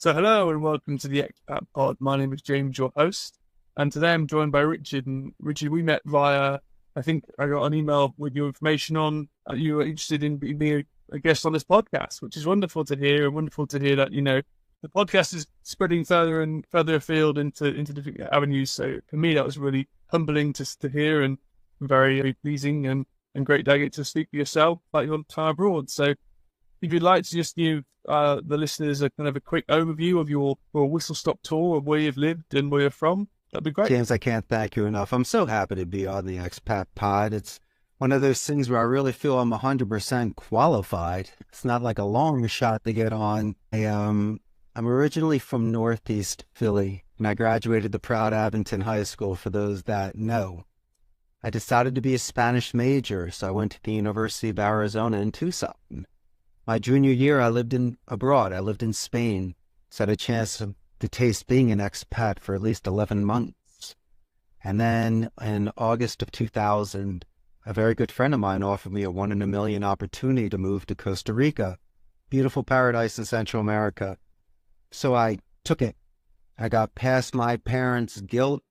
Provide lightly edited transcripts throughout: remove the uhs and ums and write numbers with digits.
So hello and welcome to the Expat Pod. My name is James, your host, and today I'm joined by Richard. And Richard, we met via, I think I got an email with your information on you were interested in being a guest on this podcast, which is wonderful to hear, and wonderful to hear that, the podcast is spreading further and further afield into different avenues. So for me, that was really humbling to hear and very, very pleasing and great that I get to speak with yourself about your time abroad. So if you'd like to just give the listeners a kind of a quick overview of your whistle-stop tour of where you've lived and where you're from, that'd be great. James, I can't thank you enough. I'm so happy to be on the Expat Pod. It's one of those things where I really feel I'm 100% qualified. It's not like a long shot to get on. I'm originally from Northeast Philly, and I graduated the proud Abington High School, for those that know. I decided to be a Spanish major, so I went to the University of Arizona in Tucson. My junior year, I lived abroad. I lived in Spain. So I had a chance to taste being an expat for at least 11 months. And then in August of 2000, a very good friend of mine offered me a 1 in a million opportunity to move to Costa Rica, beautiful paradise in Central America. So I took it. I got past my parents' guilt.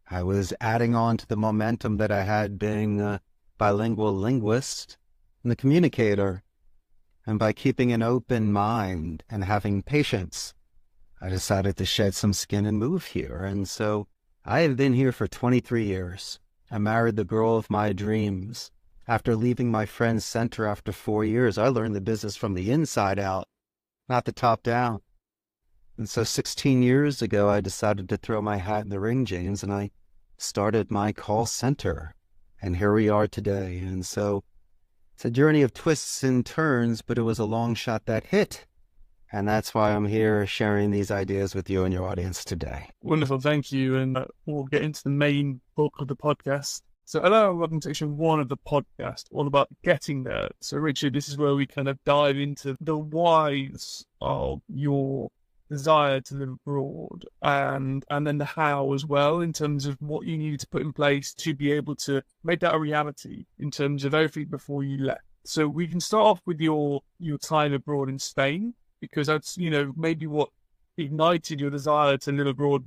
I was adding on to the momentum that I had being a bilingual linguist and a communicator. And by keeping an open mind and having patience, I decided to shed some skin and move here. And so I have been here for 23 years. I married the girl of my dreams. After leaving my friend's center after 4 years, I learned the business from the inside out, not the top down. And so 16 years ago, I decided to throw my hat in the ring, James, and I started my call center. And here we are today. And so it's a journey of twists and turns, but it was a long shot that hit. And that's why I'm here sharing these ideas with you and your audience today. Wonderful, thank you. And we'll get into the main bulk of the podcast. So hello, welcome to section 1 of the podcast, all about getting there. So Richard, this is where we kind of dive into the whys of your desire to live abroad and then the how as well, in terms of what you needed to put in place to be able to make that a reality in terms of everything before you left. So we can start off with your time abroad in Spain, because that's, maybe what ignited your desire to live abroad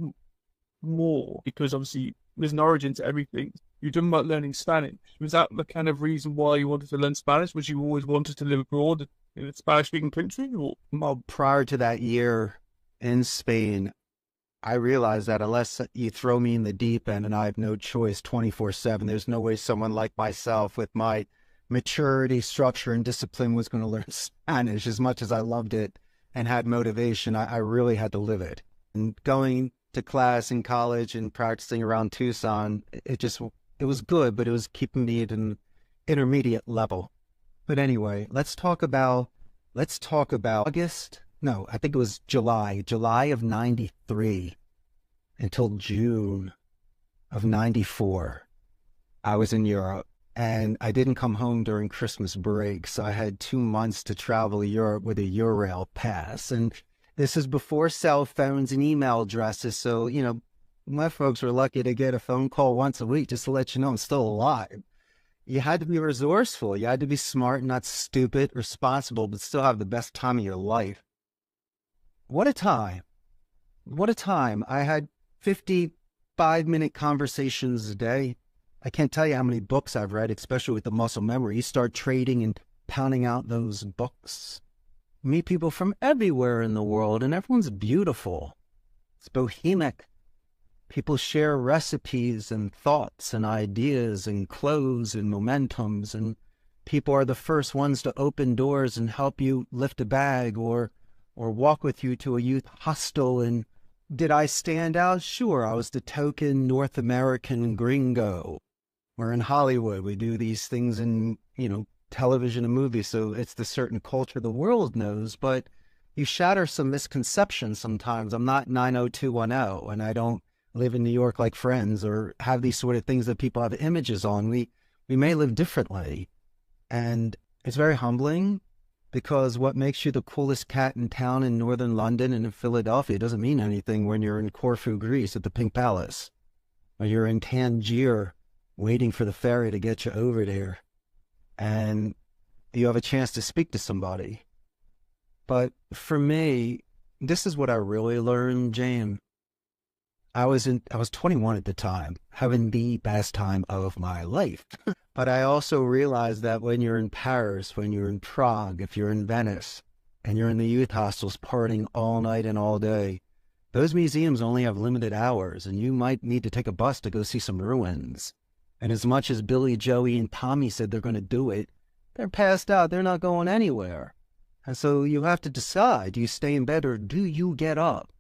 more, because obviously there's an origin to everything. You're talking about learning Spanish. Was that the kind of reason why you wanted to learn Spanish? Was you always wanted to live abroad in a Spanish-speaking country? Or? Well, prior to that year in Spain, I realized that unless you throw me in the deep end and I have no choice 24/7, there's no way someone like myself with my maturity, structure, and discipline was going to learn Spanish. As much as I loved it and had motivation, I really had to live it. And going to class in college and practicing around Tucson, it was good, but it was keeping me at an intermediate level. But anyway, let's talk about August. No, I think it was July of 93 until June of 94. I was in Europe and I didn't come home during Christmas break. So I had 2 months to travel Europe with a Eurail pass. And this is before cell phones and email addresses. So, my folks were lucky to get a phone call once a week just to let you know I'm still alive. You had to be resourceful. You had to be smart, not stupid, responsible, but still have the best time of your life. What a time. What a time. I had 55-minute conversations a day. I can't tell you how many books I've read, especially with the muscle memory. You start trading and pounding out those books. Meet people from everywhere in the world, and everyone's beautiful. It's bohemic. People share recipes and thoughts and ideas and clothes and momentums, and people are the first ones to open doors and help you lift a bag or walk with you to a youth hostel. And did I stand out? Sure, I was the token North American gringo. We're in Hollywood. We do these things in, television and movies, so it's the certain culture the world knows, but you shatter some misconceptions sometimes. I'm not 90210, and I don't live in New York like Friends or have these sort of things that people have images on. We may live differently, and it's very humbling. Because what makes you the coolest cat in town in northern London and in Philadelphia doesn't mean anything when you're in Corfu, Greece at the Pink Palace. Or you're in Tangier waiting for the ferry to get you over there. And you have a chance to speak to somebody. But for me, This is what I really learned, James. I was 21 at the time, having the best time of my life. But I also realized that when you're in Paris, when you're in Prague, if you're in Venice, and you're in the youth hostels partying all night and all day, those museums only have limited hours, and you might need to take a bus to go see some ruins. And as much as Billy, Joey, and Tommy said they're going to do it, they're passed out. They're not going anywhere. And so you have to decide, do you stay in bed or do you get up?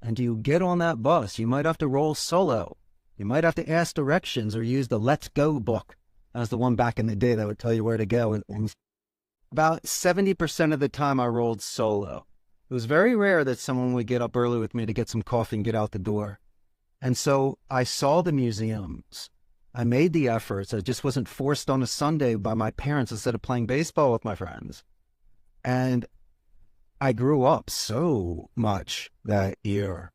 And do you get on that bus? You might have to roll solo. You might have to ask directions or use the Let's Go book. That was the one back in the day that would tell you where to go. And about 70% of the time I rolled solo. It was very rare that someone would get up early with me to get some coffee and get out the door. And so I saw the museums. I made the efforts. I just wasn't forced on a Sunday by my parents instead of playing baseball with my friends. And I grew up so much that year.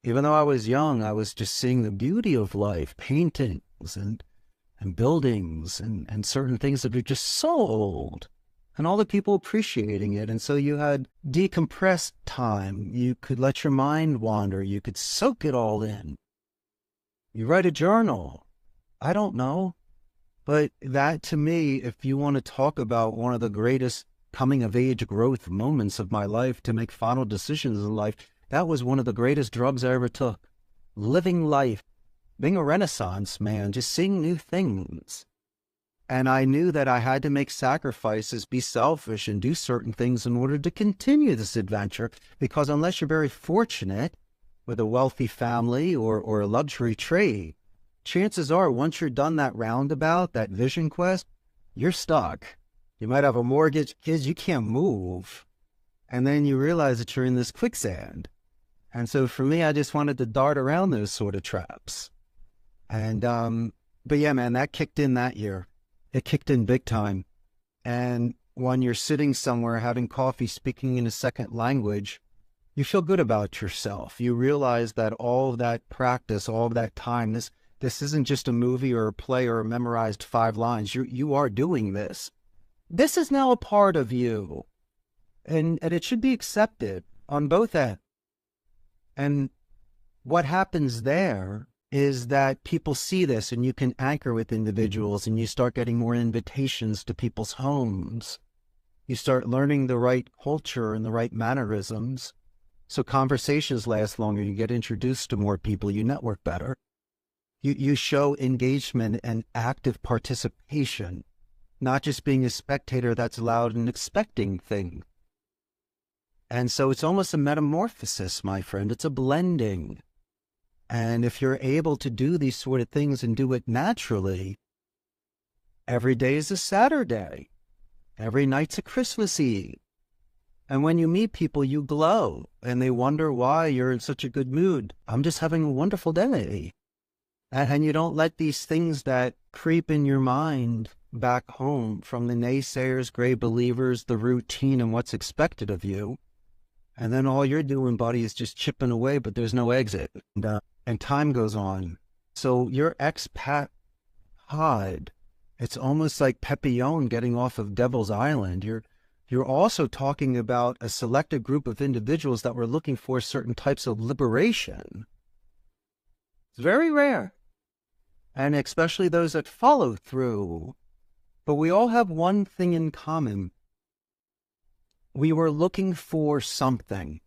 Even though I was young, I was just seeing the beauty of life, paintings and buildings and certain things that are just so old, and all the people appreciating it. And so you had decompressed time. You could let your mind wander. You could soak it all in. You write a journal. I don't know. But that, to me, if you want to talk about one of the greatest coming-of-age growth moments of my life to make final decisions in life, that was one of the greatest drugs I ever took. Living life, being a Renaissance man, just seeing new things. And I knew that I had to make sacrifices, be selfish, and do certain things in order to continue this adventure, because unless you're very fortunate with a wealthy family or a luxury trade, chances are once you're done that roundabout, that vision quest, you're stuck. You might have a mortgage, kids, you can't move. And then you realize that you're in this quicksand. And so for me, I just wanted to dart around those sort of traps. And, but yeah, man, that kicked in that year. It kicked in big time. And when you're sitting somewhere having coffee, speaking in a second language, you feel good about yourself. You realize that all of that practice, all of that time, this isn't just a movie or a play or a memorized 5 lines. You are doing this. This is now a part of you, and it should be accepted on both ends. And what happens there is that people see this, and you can anchor with individuals, and you start getting more invitations to people's homes. You start learning the right culture and the right mannerisms, so conversations last longer. You get introduced to more people. You network better. You show engagement and active participation, not just being a spectator that's loud and expecting things. And so it's almost a metamorphosis, my friend. It's a blending. And if you're able to do these sort of things and do it naturally, every day is a Saturday. Every night's a Christmas Eve. And when you meet people, you glow, and they wonder why you're in such a good mood. I'm just having a wonderful day. And you don't let these things that creep in your mind back home from the naysayers, gray believers, the routine, and what's expected of you. And then all you're doing, buddy, is just chipping away, but there's no exit. And time goes on. So your Expat Pod, it's almost like Papillon getting off of Devil's Island. You're also talking about a selected group of individuals that were looking for certain types of liberation. It's very rare. And especially those that follow through. But we all have one thing in common. We were looking for something.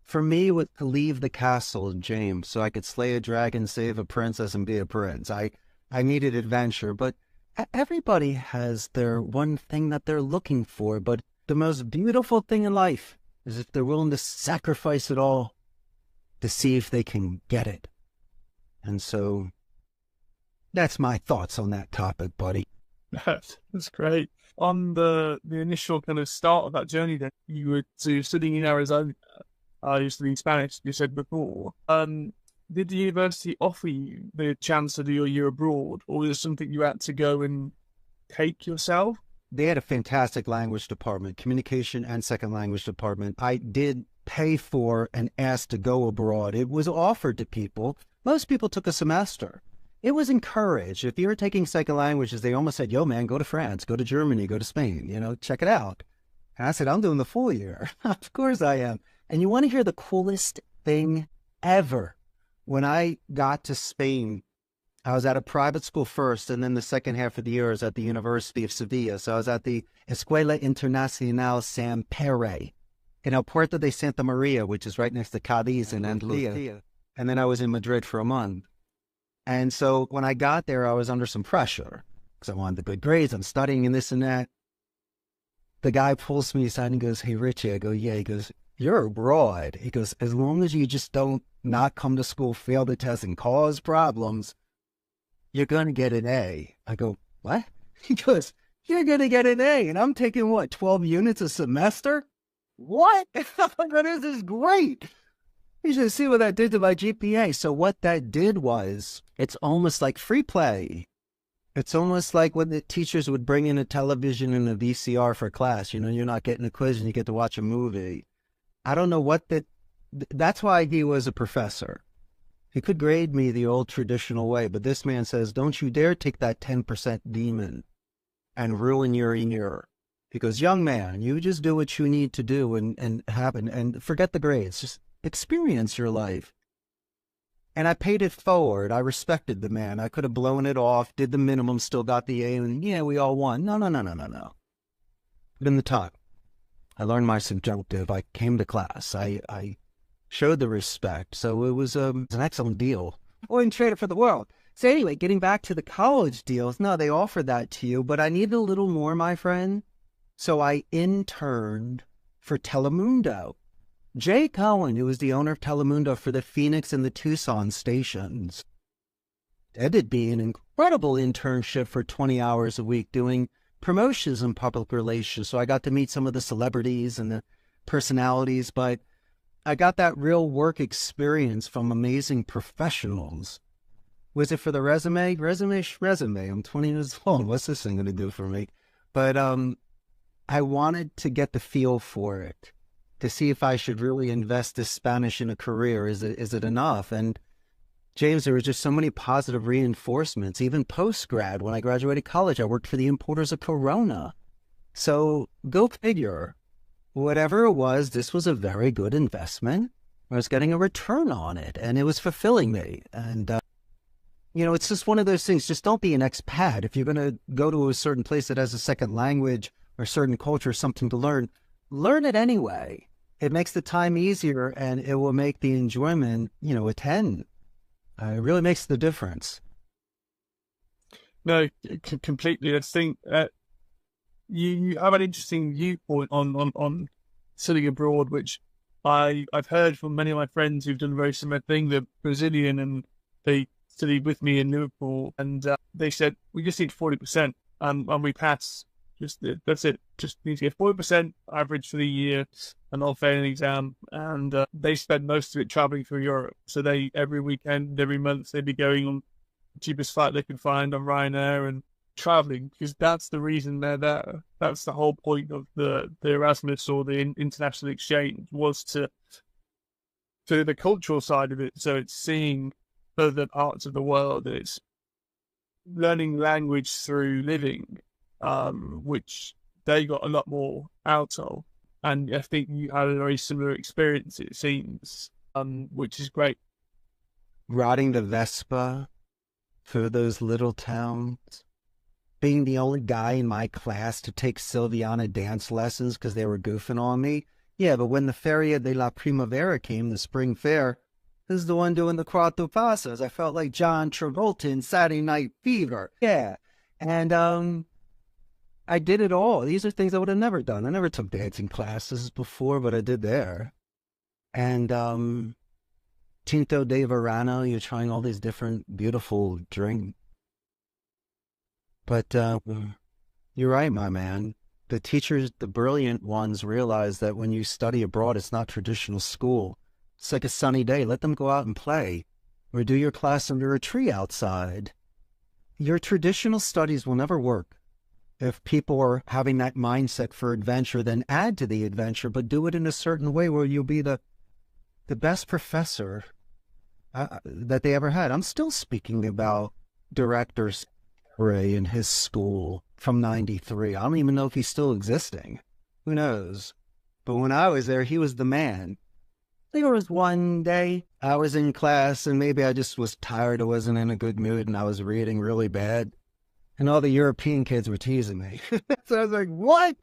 For me, it was to leave the castle, James, so I could slay a dragon, save a princess, and be a prince. I needed adventure, but everybody has their one thing that they're looking for. But the most beautiful thing in life is if they're willing to sacrifice it all to see if they can get it. And so that's my thoughts on that topic, buddy. That's great. On the initial kind of start of that journey, then you're studying in Arizona. You're studying Spanish, you said before. Did the university offer you the chance to do your year abroad, or was it something you had to go and take yourself? They had a fantastic language department, communication and second language department. I did pay for and ask to go abroad. It was offered to people. Most people took a semester. It was encouraged. If you were taking second languages, they almost said, yo, man, go to France, go to Germany, go to Spain, check it out. And I said, I'm doing the full year. Of course I am. And you want to hear the coolest thing ever? When I got to Spain, I was at a private school first, and then the second half of the year I was at the University of Sevilla. So I was at the Escuela Internacional San Pere in El Puerto de Santa Maria, which is right next to Cadiz and Andalusia. And then I was in Madrid for a month. And so when I got there, I was under some pressure because I wanted the good grades. I'm studying and this and that. The guy pulls me aside and goes, "Hey, Richie." I go, "Yeah." He goes, "You're abroad." He goes, "As long as you just don't not come to school, fail the test, and cause problems, you're going to get an A." I go, "What?" He goes, "You're going to get an A." And I'm taking, 12 units a semester? What? This is great. You should see what that did to my GPA. So what that did was, it's almost like free play. It's almost like when the teachers would bring in a television and a VCR for class. You're not getting a quiz and you get to watch a movie. I don't know what that's why he was a professor. He could grade me the old traditional way, but this man says, "Don't you dare take that 10% demon and ruin your year." He goes, "Young man, you just do what you need to do and forget the grades. Just experience your life." And I paid it forward. I respected the man. I could have blown it off, did the minimum, still got the A, and yeah, we all won. No. But in the time, I learned my subjunctive. I came to class. I showed the respect. So it was an excellent deal. I wouldn't trade it for the world. So anyway, getting back to the college deals, no, they offered that to you, but I needed a little more, my friend. So I interned for Telemundo. Jay Cohen, who was the owner of Telemundo for the Phoenix and the Tucson stations, that did be an incredible internship for 20 hours a week doing promotions and public relations. So I got to meet some of the celebrities and the personalities, but I got that real work experience from amazing professionals. Was it for the resume? Resume. I'm 20 years old. What's this thing going to do for me? But I wanted to get the feel for it, to see if I should really invest this Spanish in a career. Is it enough? And James, there were just so many positive reinforcements. Even post-grad, when I graduated college, I worked for the importers of Corona. So go figure. Whatever it was, this was a very good investment. I was getting a return on it, and it was fulfilling me. And, it's just one of those things. Just don't be an expat. If you're going to go to a certain place that has a second language or certain culture, something to learn it anyway. It makes the time easier, and it will make the enjoyment, a 10. It really makes the difference. No, completely. I think you have an interesting viewpoint on studying abroad, which I've heard from many of my friends who've done a very similar thing. They're Brazilian, and they studied with me in Liverpool, and they said, "We just need 40%, and we pass. That's it. Just need to get 40% average for the year, and I'll fail an exam." And they spend most of it traveling through Europe. So they, every weekend, every month, they'd be going on the cheapest flight they could find on Ryanair and traveling, because that's the reason they're there. That's the whole point of the Erasmus or the international exchange, was to the cultural side of it. So it's seeing other parts of the world. It's learning language through living, which they got a lot more out of. And I think you had a very similar experience, it seems, which is great. Riding the Vespa through those little towns, being the only guy in my class to take Silviana dance lessons because they were goofing on me. Yeah, but when the Feria de la Primavera came, the spring fair, this is the one doing the Cuatro Pasas. I felt like John Travolta in Saturday Night Fever. Yeah. And I did it all. These are things I would have never done. I never took dancing classes before, but I did there. And Tinto de Verano, you're trying all these different beautiful drinks. But you're right, my man. The teachers, the brilliant ones, realize that when you study abroad, it's not traditional school. It's like a sunny day. Let them go out and play, or do your class under a tree outside. Your traditional studies will never work. If people are having that mindset for adventure, then add to the adventure, but do it in a certain way where you'll be the best professor that they ever had. I'm still speaking about Director Ray and his school from '93. I don't even know if he's still existing. Who knows? But when I was there, he was the man. think it was one day I was in class and maybe I just was tired. I wasn't in a good mood and I was reading really bad. And all the European kids were teasing me. So I was like, what?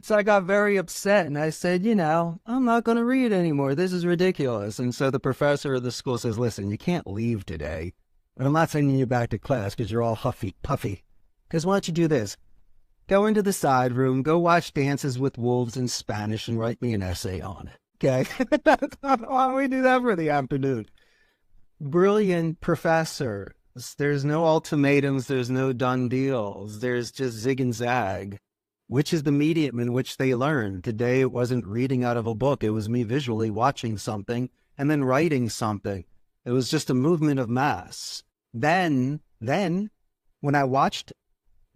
So I got very upset and I said, I'm not going to read anymore. This is ridiculous. And so the professor of the school says, listen, you can't leave today. And I'm not sending you back to class because you're all huffy puffy. Because why don't you do this? Go into the side room, go watch Dances with Wolves in Spanish and write me an essay on it. Okay? Why don't we do that for the afternoon? Brilliant professor. There's no ultimatums. There's no done deals. There's just zig and zag, which is the medium in which they learn. Today, it wasn't reading out of a book. It was me visually watching something and then writing something. It was just a movement of mass. Then when I watched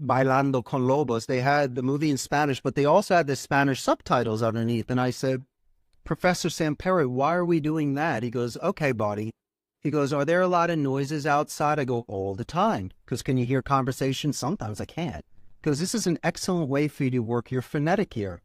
Bailando con Lobos, they had the movie in Spanish, but they also had the Spanish subtitles underneath. And I said, Professor Samperi, why are we doing that? He goes, okay, buddy. He goes, are there a lot of noises outside? I go, all the time. Because can you hear conversation? Sometimes I can't. Because this is an excellent way for you to work your phonetic ear.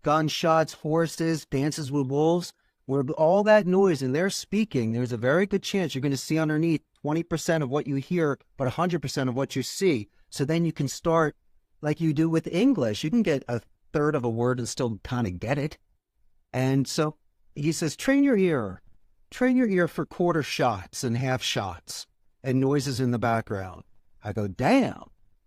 Gunshots, horses, dances with wolves, where all that noise and they're speaking, there's a very good chance you're going to see underneath 20% of what you hear, but 100% of what you see. So then you can start like you do with English. You can get a third of a word and still kind of get it. And so he says, train your ear. Train your ear for quarter shots and half shots and noises in the background. I go, damn.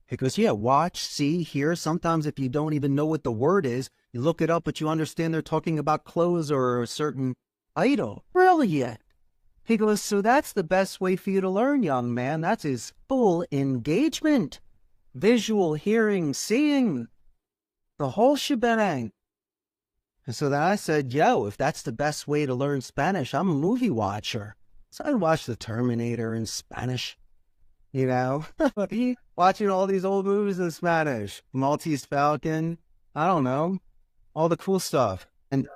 He goes, yeah, watch, see, hear. Sometimes if you don't even know what the word is, you look it up, but you understand they're talking about clothes or a certain item. Brilliant. He goes, so that's the best way for you to learn, young man. That's his full engagement. Visual, hearing, seeing, the whole shebang. And so then I said, yo, if that's the best way to learn Spanish, I'm a movie watcher. So I'd watch The Terminator in Spanish, watching all these old movies in Spanish, Maltese Falcon, I don't know, all the cool stuff. And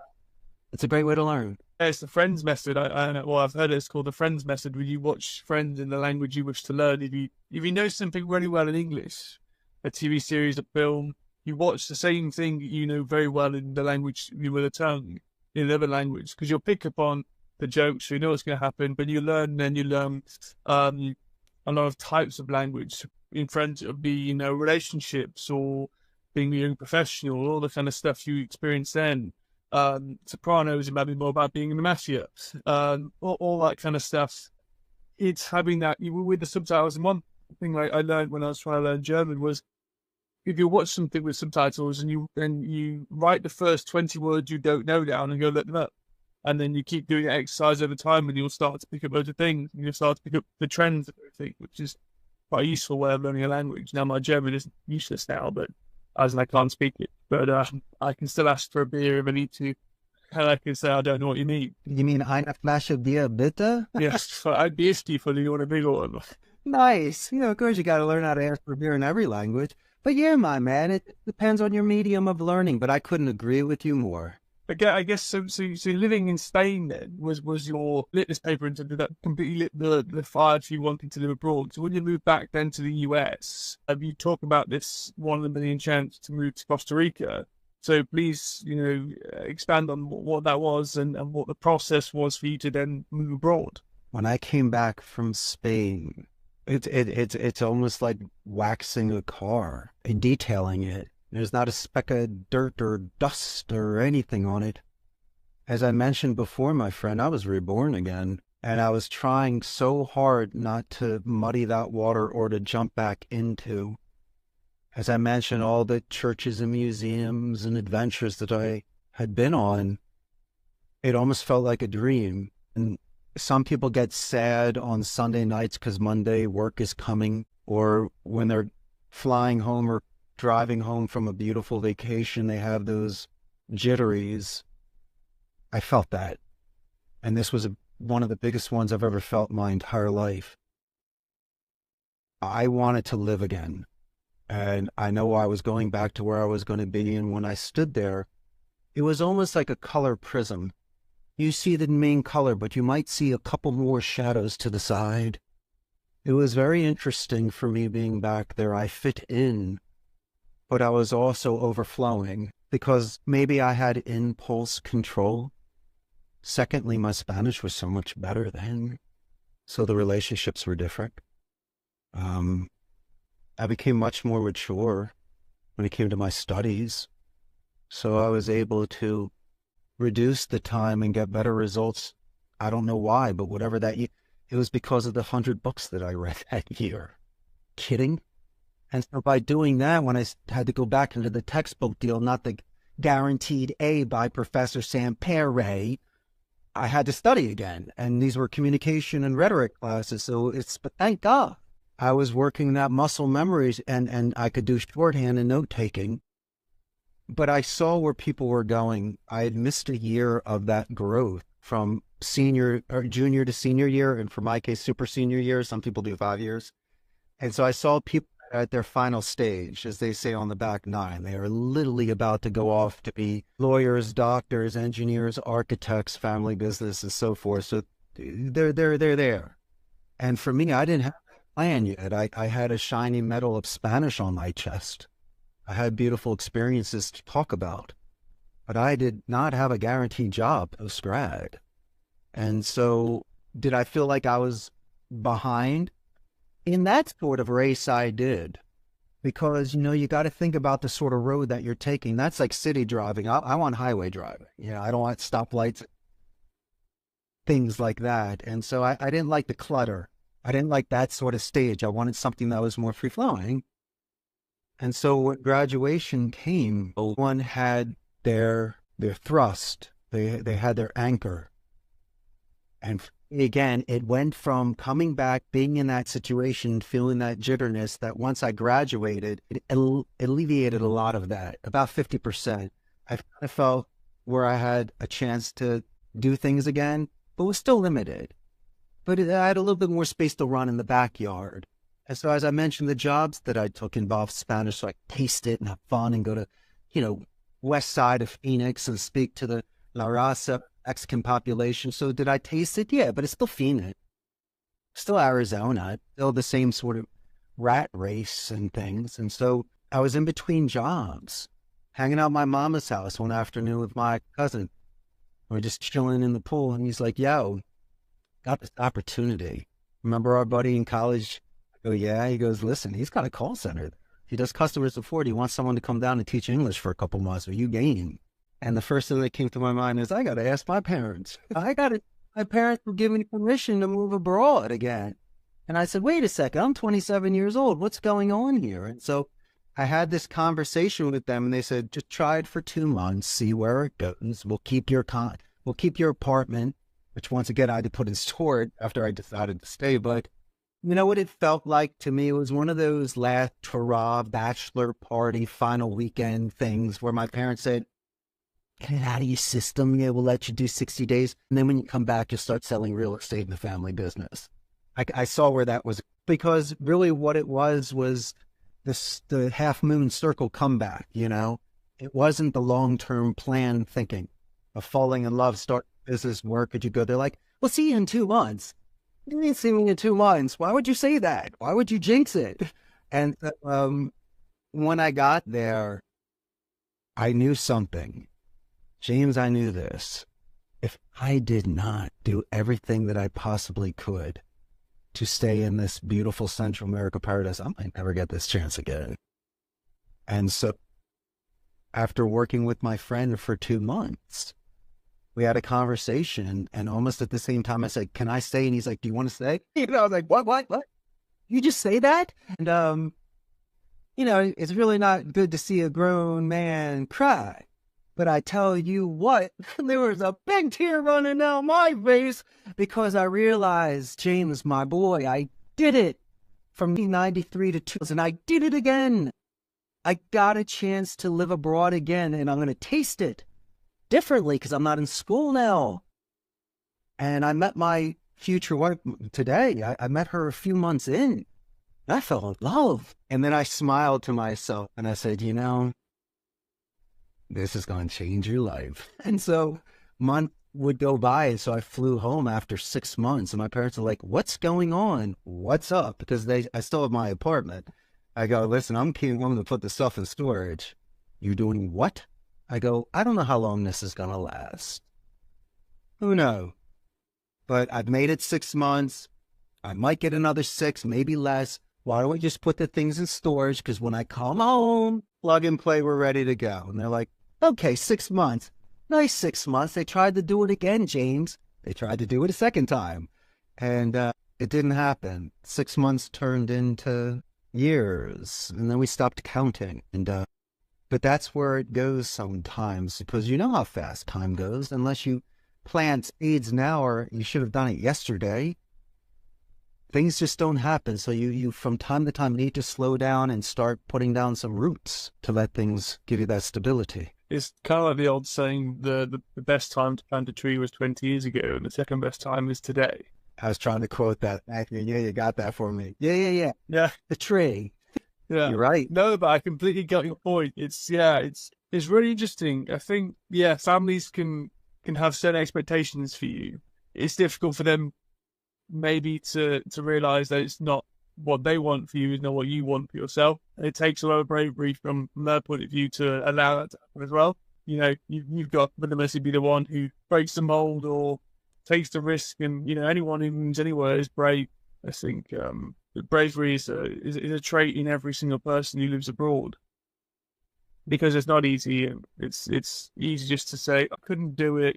it's a great way to learn. It's the Friends method. I've heard it's called the Friends method, where you watch Friends in the language you wish to learn. If you know something really well in English, a TV series, a film, you watch the same thing you know very well in the language you will tongue in another language, because you'll pick up on the jokes, so you know what's going to happen. But you learn a lot of types of language in French. It'll be relationships or being a young professional, all the kind of stuff you experience then. Sopranos, it might be more about being in the mafia, all that kind of stuff. It's having that with the subtitles. And one thing I learned when I was trying to learn German was, if you watch something with subtitles and you write the first 20 words you don't know down and go look them up, and then you keep doing that exercise over time, and you'll start to pick up loads of things, and you'll start to pick up the trends of everything, which is quite a useful way of learning a language. Now, my German is useless now, but as in I can't speak it, but I can still ask for a beer if I need to, and I can say, I don't know what you mean. You mean eine Flasche Bier, bitte? Yes, I'd be for you want a big one. Nice. Of course, you got to learn how to ask for beer in every language. But yeah, my man, it depends on your medium of learning, but I couldn't agree with you more. I guess so living in Spain then was your litmus paper, and did that completely lit the fire to you wanting to live abroad. So when you moved back then to the US, you talk about this 1 in a million chance to move to Costa Rica. So please, expand on what that was and what the process was for you to then move abroad. When I came back from Spain, it's almost like waxing a car and detailing it. There's not a speck of dirt or dust or anything on it. As I mentioned before, my friend, I was reborn again, and I was trying so hard not to muddy that water or to jump back into. As I mentioned, all the churches and museums and adventures that I had been on, it almost felt like a dream. And some people get sad on Sunday nights because Monday work is coming, or when they're flying home or driving home from a beautiful vacation, they have those jitteries. I felt that. And this was one of the biggest ones I've ever felt in my entire life. I wanted to live again. And I know I was going back to where I was going to be. And when I stood there, it was almost like a color prism. You see the main color, but you might see a couple more shadows to the side. It was very interesting for me being back there. I fit in, but I was also overflowing because maybe I had impulse control. Secondly, my Spanish was so much better then. So the relationships were different. I became much more mature when it came to my studies. So I was able to reduce the time and get better results. I don't know why, but whatever that year, it was because of the 100 books that I read that year. Kidding? And so by doing that, when I had to go back into the textbook deal, not the guaranteed A by Professor Sampere, I had to study again. And these were communication and rhetoric classes. So but thank God I was working that muscle memories and I could do shorthand and note taking. But I saw where people were going. I had missed a year of that growth from junior to senior year. And for my case, super senior year. Some people do 5 years. And so I saw people at their final stage, as they say on the back nine. They are literally about to go off to be lawyers, doctors, engineers, architects, family business, and so forth. So they're there. And for me, I didn't have a plan yet. I had a shiny medal of Spanish on my chest. I had beautiful experiences to talk about, but I did not have a guaranteed job post-grad. And so did I feel like I was behind? In that sort of race, I did, because, you got to think about the sort of road that you're taking. That's like city driving. I want highway driving. I don't want stoplights, things like that. And so I didn't like the clutter. I didn't like that sort of stage. I wanted something that was more free-flowing. And so when graduation came, one had their thrust. They had their anchor. And again, it went from coming back, being in that situation, feeling that jitterness, that once I graduated, it alleviated a lot of that, about 50%. I kind of felt where I had a chance to do things again, but was still limited. But I had a little bit more space to run in the backyard. And so, as I mentioned, the jobs that I took involved Spanish, so I could taste it and have fun and go to, west side of Phoenix and speak to the La Raza Mexican population. So did I taste it? Yeah, but it's still Phoenix, still Arizona, still the same sort of rat race and things. And so I was in between jobs, hanging out at my mama's house one afternoon with my cousin. We're just chilling in the pool, and he's like, yo, got this opportunity. Remember our buddy in college? I go, yeah. He goes, listen, he's got a call center. He does customer support. He wants someone to come down and teach English for a couple months. Are you game? And the first thing that came to my mind is, I got to ask my parents. My parents were giving me permission to move abroad again. And I said, wait a second, I'm 27 years old. What's going on here? And so I had this conversation with them, and they said, just try it for 2 months, see where it goes. We'll keep your apartment, which once again I had to put in storage after I decided to stay. But you know what it felt like to me? It was one of those last hurrah bachelor party final weekend things where my parents said, get it out of your system. Yeah, we'll let you do 60 days. And then when you come back, you'll start selling real estate in the family business. I saw where that was, because really what it was the half moon circle comeback, It wasn't the long-term plan thinking of falling in love, start business, work. Could you go there like, we'll see you in 2 months. You didn't see me in 2 months. Why would you say that? Why would you jinx it? And when I got there, I knew something. James, I knew this. If I did not do everything that I possibly could to stay in this beautiful Central America paradise, I might never get this chance again. And so after working with my friend for 2 months, we had a conversation, and almost at the same time I said, can I stay? And he's like, do you want to stay? I was like, what? You just say that? And, it's really not good to see a grown man cry. But I tell you what, there was a big tear running down my face because I realized, James, my boy, I did it from 1993 to 2000. I did it again. I got a chance to live abroad again, and I'm going to taste it differently because I'm not in school now. And I met my future wife today. I met her a few months in. I fell in love. And then I smiled to myself and I said, this is going to change your life. And so month would go by. And so I flew home after 6 months, and my parents are like, what's going on? What's up? Because I still have my apartment. I go, listen, I'm keen woman to put the stuff in storage. You doing what? I go, I don't know how long this is going to last. Who knows? But I've made it 6 months. I might get another 6, maybe less. Why don't we just put the things in storage? Because when I come home, plug and play, we're ready to go. And they're like, okay, 6 months. Nice 6 months. They tried to do it again, James. They tried to do it a second time. And it didn't happen. 6 months turned into years. And then we stopped counting. And but that's where it goes sometimes. Because you know how fast time goes. Unless you plant seeds now, or you should have done it yesterday. Things just don't happen. So you from time to time need to slow down and start putting down some roots to let things give you that stability. It's kind of like the old saying, the best time to plant a tree was 20 years ago, and the second best time is today. I was trying to quote that. Actually, yeah, you got that for me. Yeah. The tree. Yeah. You're right. No, but I completely got your point. It's really interesting. I think, families can have certain expectations for you. It's difficult for them maybe to realize that it's not what they want for you is not what you want for yourself. And it takes a lot of bravery from their point of view to allow that to happen as well. You know, you've got to fundamentally be the one who breaks the mold or takes the risk, and anyone who moves anywhere is brave. I think bravery is a trait in every single person who lives abroad, because it's not easy, and it's easy just to say I couldn't do it.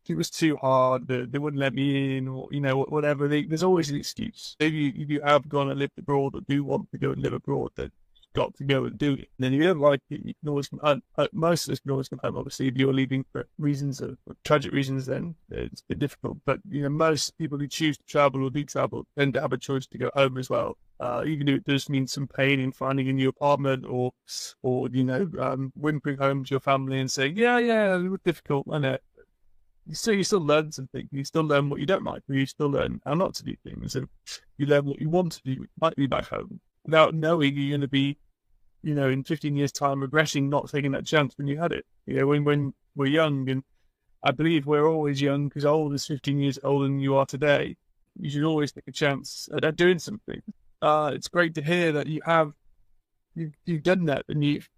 It was too hard, they wouldn't let me in, or whatever. There's always an excuse. If you have gone and lived abroad, or do want to go and live abroad, then you've got to go and do it. And then if you don't like it, you can always come home. Most of us can always come home. Obviously, if you're leaving for reasons of tragic reasons, then it's a bit difficult. But most people who choose to travel or do travel tend to have a choice to go home as well. Even if it does mean some pain in finding a new apartment, or whimpering home to your family and saying, yeah, it was difficult, I know. You still learn something. You still learn what you don't like, but you still learn how not to do things. And you learn what you want to do. You might be back home without knowing you're going to be, in 15 years' time, regretting not taking that chance when you had it. When we're young, and I believe we're always young, because old is 15 years older than you are today. You should always take a chance at doing something. It's great to hear that you've done that, and you've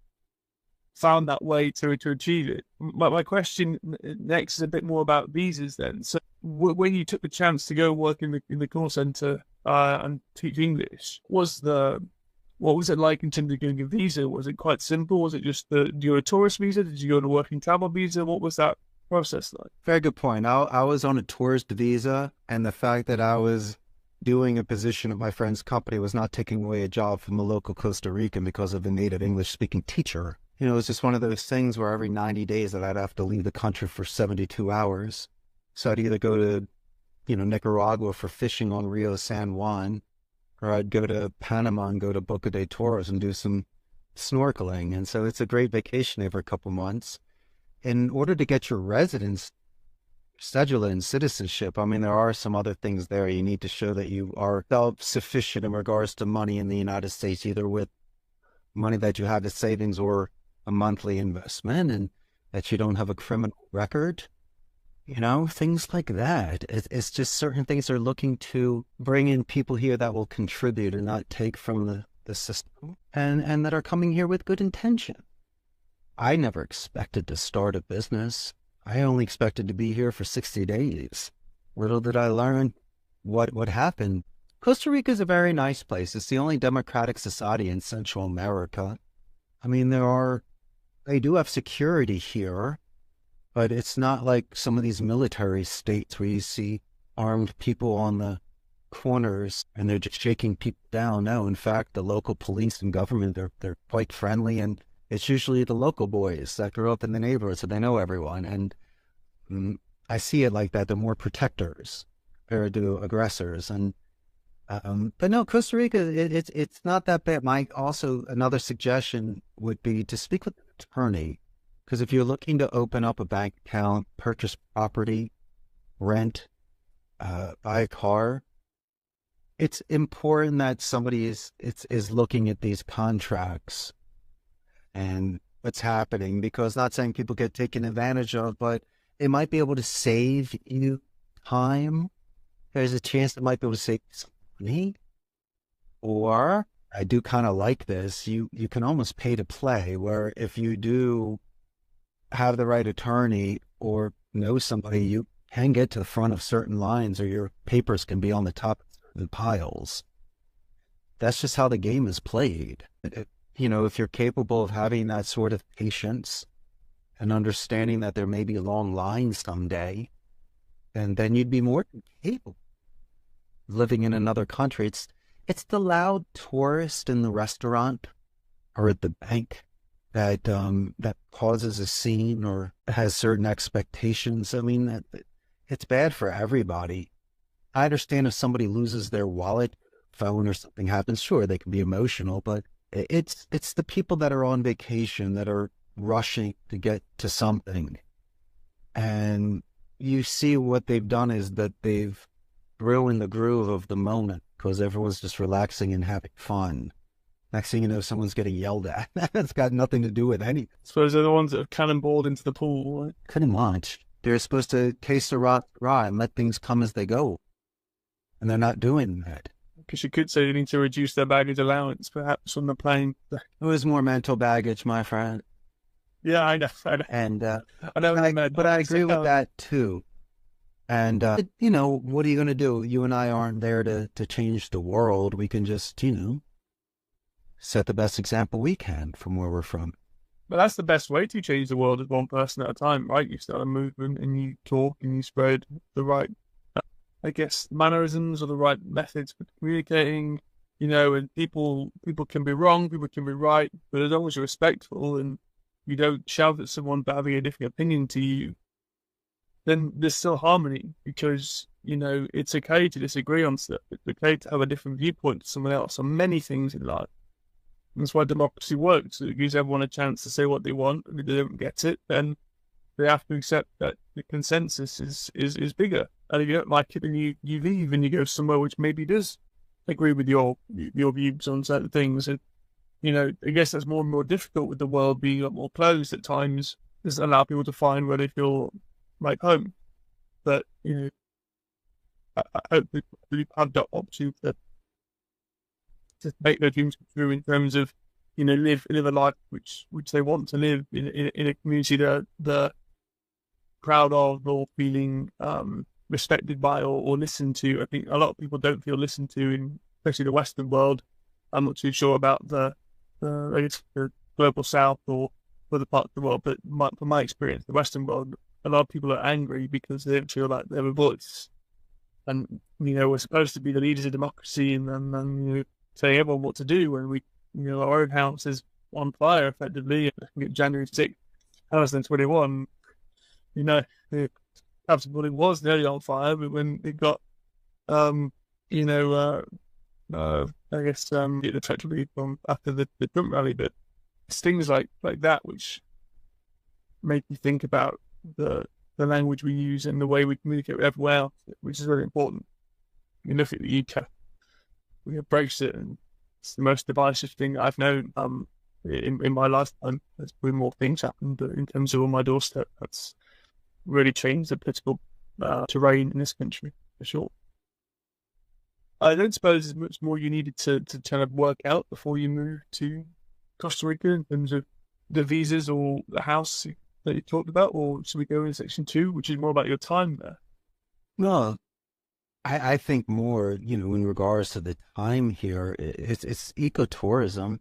found that way to achieve it. My question next is a bit more about visas then. So when you took the chance to go work in the call center and teach English, what was it like in terms of getting a visa? Was it quite simple? Was it just you a tourist visa? Did you go on a working travel visa? What was that process like? Very good point. I was on a tourist visa, and the fact that I was doing a position at my friend's company was not taking away a job from a local Costa Rican because of a native English-speaking teacher. It was just one of those things where every 90 days that I'd have to leave the country for 72 hours. So I'd either go to, Nicaragua for fishing on Rio San Juan, or I'd go to Panama and go to Boca de Toros and do some snorkeling. And so it's a great vacation every couple months. In order to get your residence, cedula, and citizenship, there are some other things there. You need to show that you are self-sufficient in regards to money in the United States, either with money that you have as savings or a monthly investment, and that you don't have a criminal record, things like that. It's just certain things they're looking to bring in people here that will contribute and not take from the system, and that are coming here with good intention. I never expected to start a business. I only expected to be here for 60 days. Little did I learn what happened. Costa Rica is a very nice place. It's the only democratic society in Central America. They do have security here, but it's not like some of these military states where you see armed people on the corners and they're just shaking people down. No, in fact, the local police and government, they're quite friendly, and it's usually the local boys that grew up in the neighborhood, so they know everyone. And I see it like that. They're more protectors compared to aggressors. But no, Costa Rica, it's not that bad. Another suggestion would be to speak with an attorney, because if you're looking to open up a bank account, purchase property, rent, buy a car, it's important that somebody is looking at these contracts and what's happening, because not saying people get taken advantage of, but it might be able to save you time. There's a chance it might be able to save some money. Or, I do kind of like this, you can almost pay to play, where if you do have the right attorney or know somebody, you can get to the front of certain lines, or your papers can be on the top of the piles. That's just how the game is played. If you're capable of having that sort of patience and understanding that there may be long lines someday, and then you'd be more capable of living in another country. It's the loud tourist in the restaurant or at the bank that causes a scene or has certain expectations. I mean, it's bad for everybody. I understand if somebody loses their wallet, phone, or something happens, sure, they can be emotional, but it's the people that are on vacation that are rushing to get to something. And you see what they've done is that they've ruined the groove of the moment because everyone's just relaxing and having fun. Next thing you know, someone's getting yelled at. That's got nothing to do with anything. I suppose they're the ones that have cannonballed into the pool, right? Pretty much. They're supposed to taste the raw and let things come as they go. And they're not doing that. Because you could say they need to reduce their baggage allowance, perhaps, on the plane. It was more mental baggage, my friend. Yeah, I know. And I know, but I agree with that too. And what are you going to do? You and I aren't there to change the world. We can just, set the best example we can from where we're from. But that's the best way to change the world, is one person at a time, right? You start a movement and you talk and you spread the right, I guess, mannerisms or the right methods for communicating, and people can be wrong, people can be right, but as long as you're respectful and you don't shout at someone for having a different opinion to you, then there's still harmony, because, it's okay to disagree on stuff. It's okay to have a different viewpoint to someone else on many things in life. And that's why democracy works. It gives everyone a chance to say what they want, and if they don't get it, then they have to accept that the consensus is bigger. And if you don't like it, then you leave and you go somewhere which maybe does agree with your views on certain things. And, I guess that's more and more difficult with the world being a lot more closed at times. It doesn't allow people to find where they feel like home. But, I hope people have the opportunity to make their dreams come true in terms of, live a life which they want to live in a community that they're proud of, or feeling respected by, or listened to. I think a lot of people don't feel listened to in, especially the Western world. I'm not too sure about the global South or other parts of the world, but from my experience, the Western world, a lot of people are angry because they don't feel like they have a voice. And, we're supposed to be the leaders of democracy and telling everyone what to do when we, our own house is on fire effectively. January 6th, 2021, the Capitol building was nearly on fire, but when it got, I guess, the effectively from after the Trump rally, but it's things like that which make you think about the language we use and the way we communicate with everyone else, which is really important. You look at the UK, we have Brexit, and it's the most divisive thing I've known in my lifetime. There's been more things happened, but in terms of on my doorstep, that's really changed the political terrain in this country, for sure. I don't suppose there's much more you needed to kind of work out before you move to Costa Rica in terms of the visas or the house that you talked about, or should we go in section 2, which is more about your time there? No, I think more, in regards to the time here, it's ecotourism.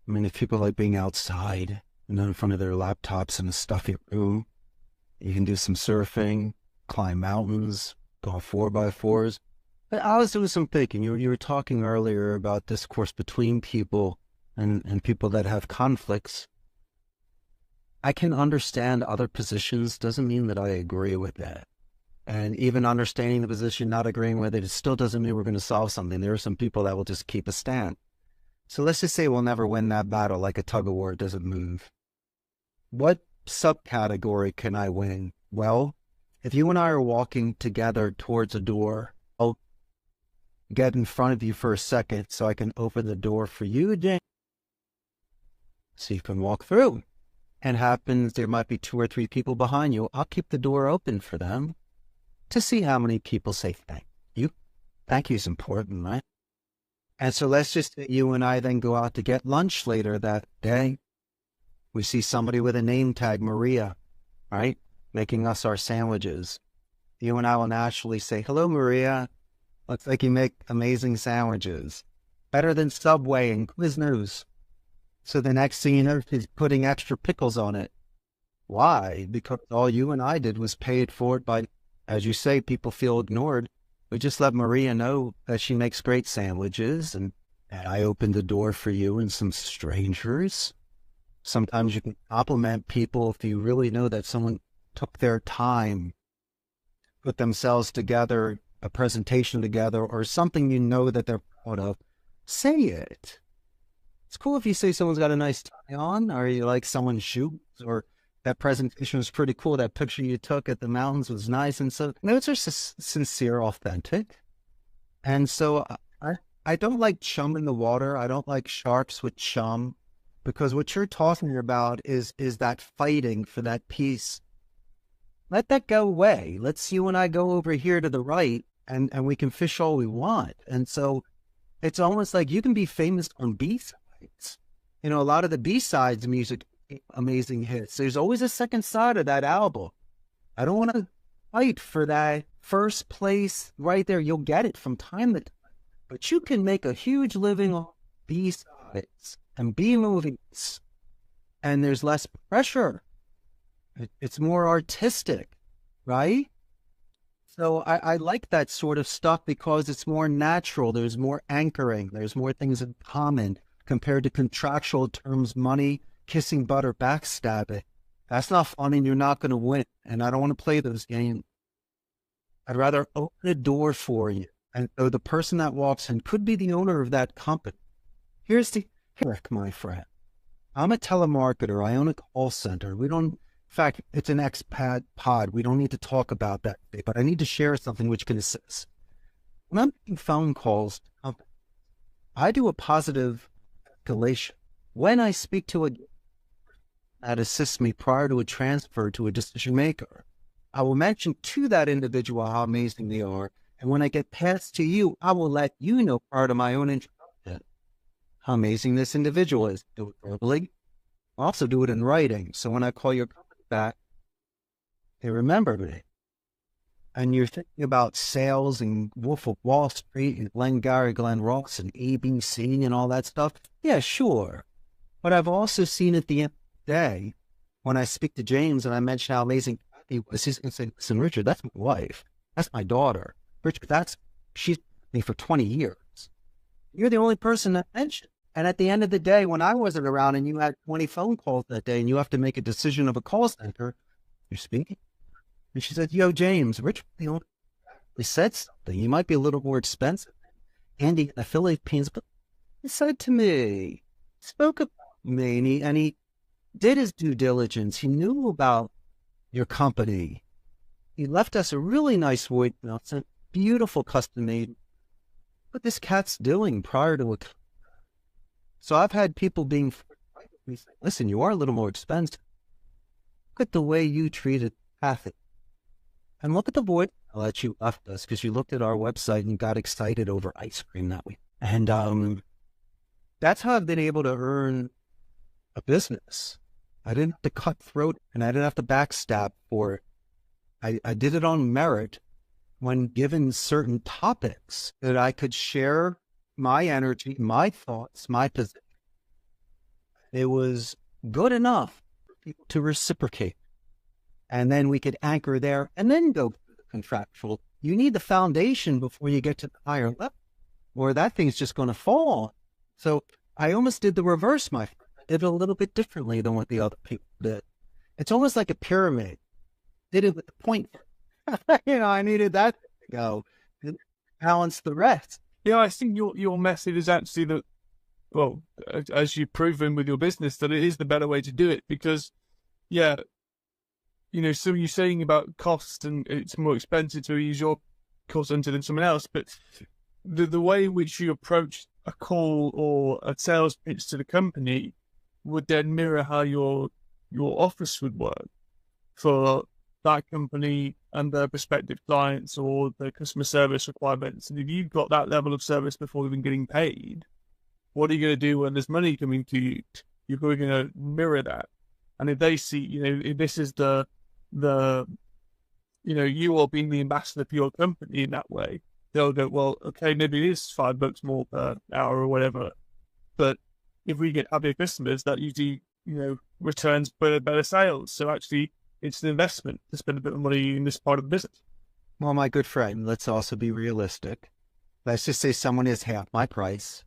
I mean, if people like being outside and in front of their laptops in a stuffy room, you can do some surfing, climb mountains, go on 4x4s. But I was doing some thinking. You were talking earlier about discourse between people and people that have conflicts. I can understand other positions, doesn't mean that I agree with that. And even understanding the position, not agreeing with it still doesn't mean we're going to solve something. There are some people that will just keep a stand. So let's just say we'll never win that battle, like a tug of war, it doesn't move. What subcategory can I win? Well, if you and I are walking together towards a door, I'll get in front of you for a second so I can open the door for you, Jane, so you can walk through. And happens there might be 2 or 3 people behind you. I'll keep the door open for them to see how many people say thank you. Thank you is important, right? And so let's just, you and I then go out to get lunch later that day. We see somebody with a name tag, Maria, right? making us our sandwiches. You and I will naturally say, hello, Maria. Looks like you make amazing sandwiches. Better than Subway and Quiznos. So the next thing you know, he's putting extra pickles on it. Why? Because all you and I did was pay it forward by, as you say, people feel ignored. We just let Maria know that she makes great sandwiches, and I opened the door for you and some strangers. Sometimes you can compliment people if you really know that someone took their time, put themselves together, a presentation together, or something you know that they're proud of. Say it. It's cool if you say someone's got a nice tie on, or you like someone's shoes, or that presentation was pretty cool. That picture you took at the mountains was nice. And so those are sincere, authentic. And so I don't like chum in the water. I don't like sharks with chum, because what you're talking about is that fighting for that peace. Let that go away. Let's you and I go over here to the right, and we can fish all we want. And so it's almost like you can be famous on B-sides. You know, a lot of the B-sides music, amazing hits. There's always a second side of that album. I don't want to fight for that first place right there. You'll get it from time to time. But you can make a huge living on B-sides and B-movies. And there's less pressure. It's more artistic, right? So I like that sort of stuff because it's more natural. There's more anchoring. There's more things in common compared to contractual terms, money, kissing butt, or backstabbing. That's not fun, and you're not going to win. And I don't want to play those games. I'd rather open a door for you. And so the person that walks in could be the owner of that company. Here's the trick, my friend. I'm a telemarketer. I own a call center. In fact, it's an Expat Pod. We don't need to talk about that today, but I need to share something which can assist. When I'm making phone calls to companies, I do a positive escalation. When I speak to a that assists me prior to a transfer to a decision maker, I will mention to that individual how amazing they are. And when I get passed to you, I will let you know prior to my own introduction how amazing this individual is. Do it verbally. I'll also do it in writing. So when I call your company back, they remember me. And you're thinking about sales and Wolf of Wall Street and Glengarry Glen Ross and ABC and all that stuff. Yeah, sure. But I've also seen at the end of the day, when I speak to James and I mention how amazing he was, he's going to say, listen, Richard, that's my wife. That's my daughter. Richard, she's with me for 20 years. You're the only person that mentioned. And at the end of the day, when I wasn't around and you had 20 phone calls that day and you have to make a decision of a call center, you're speaking. And she said, yo, James, Richard, he said something. He might be a little more expensive. Andy in the Philippines, but he said to me, spoke about me, and he did his due diligence. He knew about your company. He left us a really nice voicemail. It's a beautiful custom made. What this cat's doing prior to a. So I've had people being, listen, you are a little more expensive. Look at the way you treated Kathy. And look at the voicemail that you left us, because you looked at our website and got excited over ice cream that week. And that's how I've been able to earn a business. I didn't have to cut throat, and I didn't have to backstab for it. I did it on merit when given certain topics that I could share my energy, my thoughts, my position. It was good enough for people to reciprocate. And then we could anchor there and then go to the contractual. You need the foundation before you get to the higher level, or that thing's just going to fall. So I almost did the reverse, my friend. I did it a little bit differently than what the other people did. It's almost like a pyramid. Did it with the point. I needed that to go to balance the rest. Yeah, I think your method is actually that, well, as you've proven with your business, that it is the better way to do it because, yeah, so you're saying about cost and it's more expensive to use your call center than someone else, but the way in which you approach a call or a sales pitch to the company would then mirror how your office would work for that company and their prospective clients or the customer service requirements. And if you've got that level of service before even getting paid, what are you going to do when there's money coming to you? You're probably going to mirror that. And if they see, if this is the the, you all being the ambassador for your company in that way, they'll go, well, okay, maybe it is $5 more per hour or whatever. But if we get happier customers, that usually, returns better sales. So actually, it's an investment to spend a bit of money in this part of the business. Well, my good friend, let's also be realistic. Let's just say someone is half my price.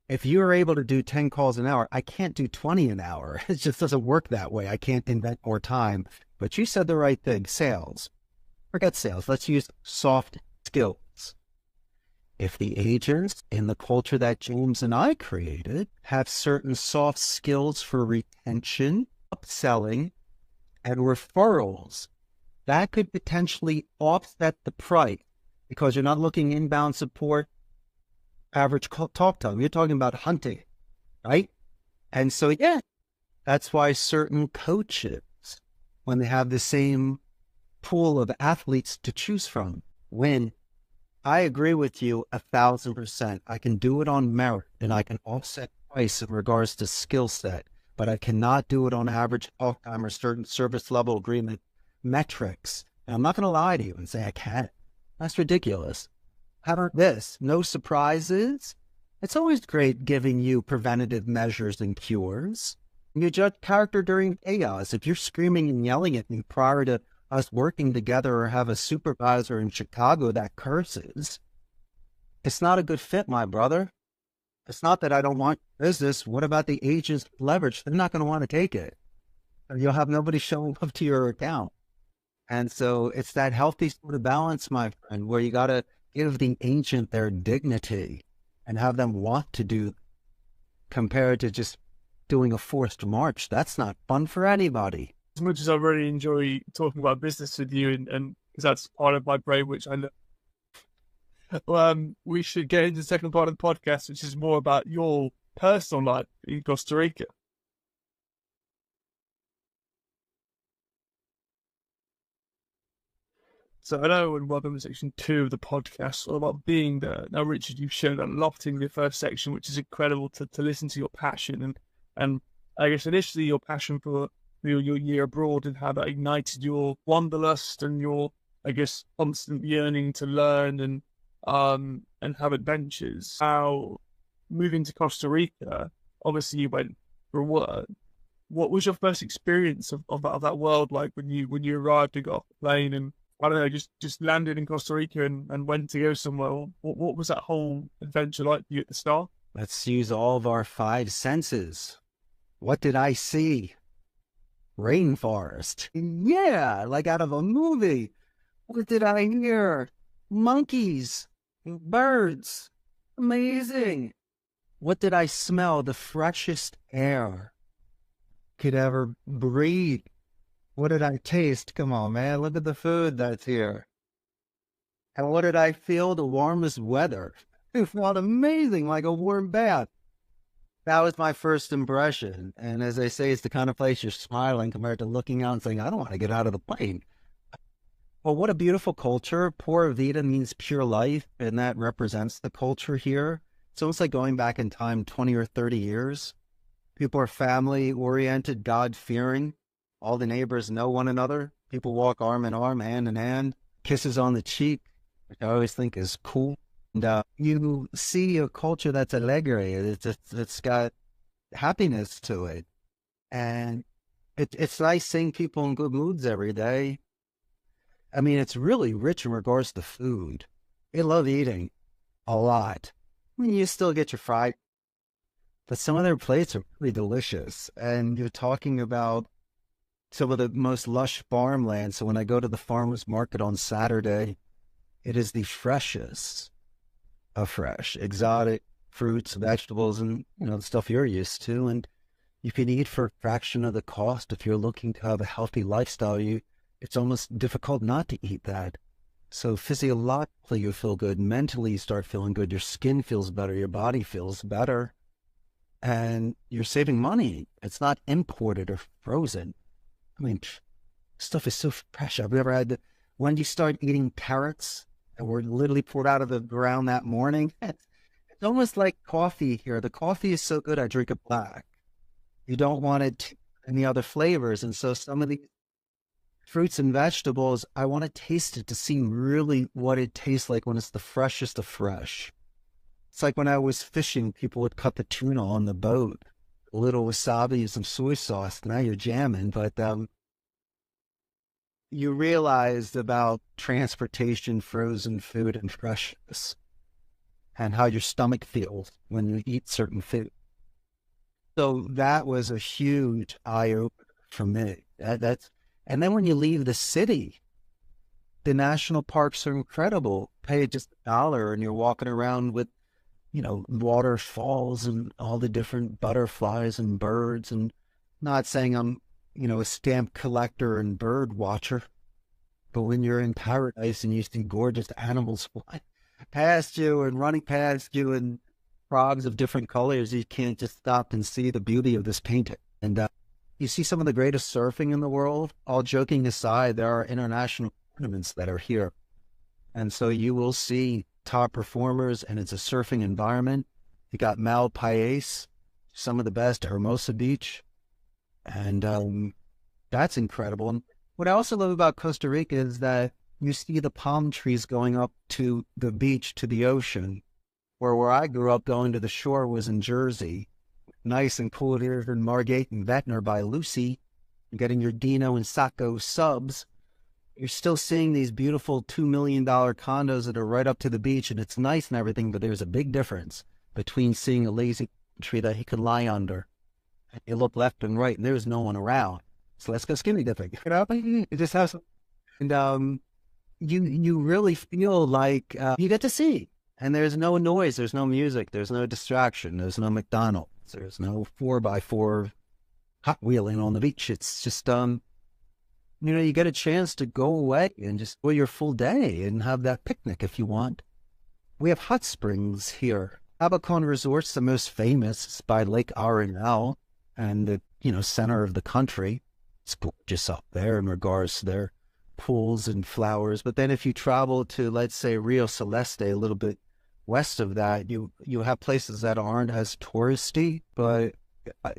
If you are able to do 10 calls an hour, I can't do 20 an hour. It just doesn't work that way. I can't invent more time. But you said the right thing, sales. Forget sales. Let's use soft skills. If the agents in the culture that James and I created have certain soft skills for retention, upselling, and referrals, that could potentially offset the price because you're not looking inbound support, average talk time. You're talking about hunting, right? And so, yeah, that's why certain coaches, when they have the same pool of athletes to choose from, win. I agree with you 1,000%. I can do it on merit and I can offset price in regards to skill set, but I cannot do it on average talk time or certain service level agreement metrics. And I'm not going to lie to you and say I can't. That's ridiculous. How about this? No surprises. It's always great giving you preventative measures and cures. You judge character during chaos. If you're screaming and yelling at me prior to us working together or have a supervisor in Chicago that curses, it's not a good fit, my brother. It's not that I don't want business. What about the agent's leverage? They're not going to want to take it. You'll have nobody showing up to your account. And so it's that healthy sort of balance, my friend, where you got to give the agent their dignity and have them want to do compared to just doing a forced march. That's not fun for anybody. As much as I really enjoy talking about business with you, and because that's part of my brain, which I love, we should get into the second part of the podcast, which is more about your personal life in Costa Rica. So I know, and welcome to section 2 of the podcast, all about being there. Now, Richard, you've shown a lot in your first section, which is incredible to listen to your passion and I guess initially your passion for your year abroad and how that ignited your wanderlust and your, I guess, constant yearning to learn and have adventures. How moving to Costa Rica, obviously you went for work. What was your first experience of that world like when you arrived and got off the plane and, I don't know, just landed in Costa Rica and went to go somewhere? What was that whole adventure like for you at the start? Let's use all of our 5 senses. What did I see? Rainforest. Yeah, like out of a movie. What did I hear? Monkeys, birds. Amazing. What did I smell? The freshest air could ever breathe. What did I taste? Come on, man. Look at the food that's here. And what did I feel? The warmest weather. It felt amazing, like a warm bath. That was my first impression. And as I say, it's the kind of place you're smiling compared to looking out and saying, I don't want to get out of the plane. Well, what a beautiful culture. Pura Vida means pure life, and that represents the culture here. It's almost like going back in time 20 or 30 years. People are family-oriented, God-fearing. All the neighbors know one another. People walk arm in arm, hand in hand, kisses on the cheek, which I always think is cool. And you see a culture that's alegre. It's got happiness to it. And it's nice seeing people in good moods every day. I mean, it's really rich in regards to food. I love eating a lot. I mean, you still get your fried, but some of their plates are really delicious. And you're talking about some of the most lush farmland. So when I go to the farmer's market on Saturday, it is the freshest of fresh, exotic fruits, vegetables, and, the stuff you're used to. And you can eat for a fraction of the cost. If you're looking to have a healthy lifestyle, it's almost difficult not to eat that. So physiologically, you feel good. Mentally, you start feeling good. Your skin feels better. Your body feels better. And you're saving money. It's not imported or frozen. I mean, stuff is so fresh. I've never had when you start eating carrots that were literally poured out of the ground that morning, it's almost like coffee here. The coffee is so good, I drink it black. You don't want it any other flavors. And so some of these fruits and vegetables, I want to taste it to see really what it tastes like when it's the freshest of fresh. It's like when I was fishing, people would cut the tuna on the boat, a little wasabi and some soy sauce. Now you're jamming, but you realized about transportation, frozen food, and freshness, and how your stomach feels when you eat certain food. So that was a huge eye-opener for me. And then when you leave the city, the national parks are incredible. Pay just $1 and you're walking around with, waterfalls and all the different butterflies and birds. And not saying I'm, a stamp collector and bird watcher, but when you're in paradise and you see gorgeous animals flying past you and running past you and frogs of different colors, you can't just stop and see the beauty of this painting. And you see some of the greatest surfing in the world. All joking aside, there are international tournaments that are here. And so you will see top performers, and it's a surfing environment. You got Malpais, some of the best, Hermosa Beach. And that's incredible. And what I also love about Costa Rica is that you see the palm trees going up to the beach, to the ocean, where I grew up going to the shore was in Jersey. Nice and cool here in Margate and Ventnor by Lucy, getting your Dino and Sacco subs. You're still seeing these beautiful $2 million condos that are right up to the beach, and it's nice and everything, but there's a big difference between seeing a lazy tree that he could lie under, and you look left and right, and there's no one around. So let's go skinny dipping. It just has, and you really feel like you get to see, and there's no noise, there's no music, there's no distraction, there's no McDonald's. There's no 4x4 hot wheeling on the beach. It's just, you get a chance to go away and just enjoy your full day and have that picnic if you want. We have hot springs here. Abacon Resort's the most famous. It's by Lake Arenal and the, center of the country. It's gorgeous up there in regards to their pools and flowers. But then if you travel to, let's say, Rio Celeste, a little bit west of that, you have places that aren't as touristy, but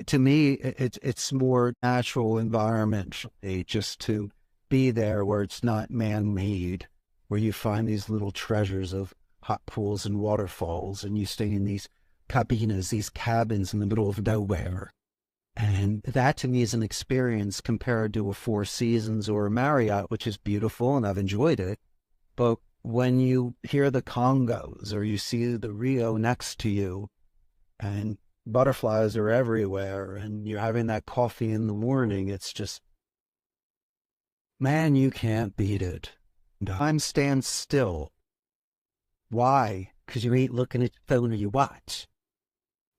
to me, it's more natural environment just to be there where it's not man-made, where you find these little treasures of hot pools and waterfalls, and you stay in these cabinas, these cabins in the middle of nowhere. And that to me is an experience compared to a Four Seasons or a Marriott, which is beautiful and I've enjoyed it. But when you hear the congos or you see the Rio next to you and butterflies are everywhere and you're having that coffee in the morning, it's just, man, you can't beat it. Time stands still. Why? Because you ain't looking at your phone or your watch.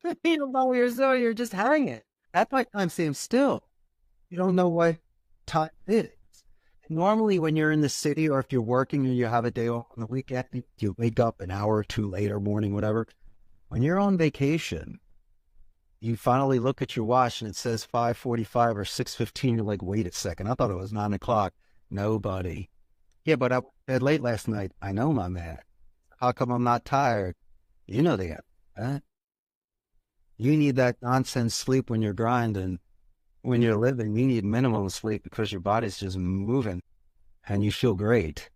You don't know where you're just hanging. That's why time stands still. You don't know what time is. Normally, when you're in the city or if you're working or you have a day off on the weekend, you wake up an hour or two later, morning, whatever. When you're on vacation, you finally look at your watch and it says 5:45 or 6:15. You're like, wait a second, I thought it was 9 o'clock. Nobody. Yeah, but I went to bed late last night. I know, my man. How come I'm not tired? You know the answer, huh? You need that nonsense sleep when you're grinding. When you're living, you need minimum sleep because your body's just moving and you feel great.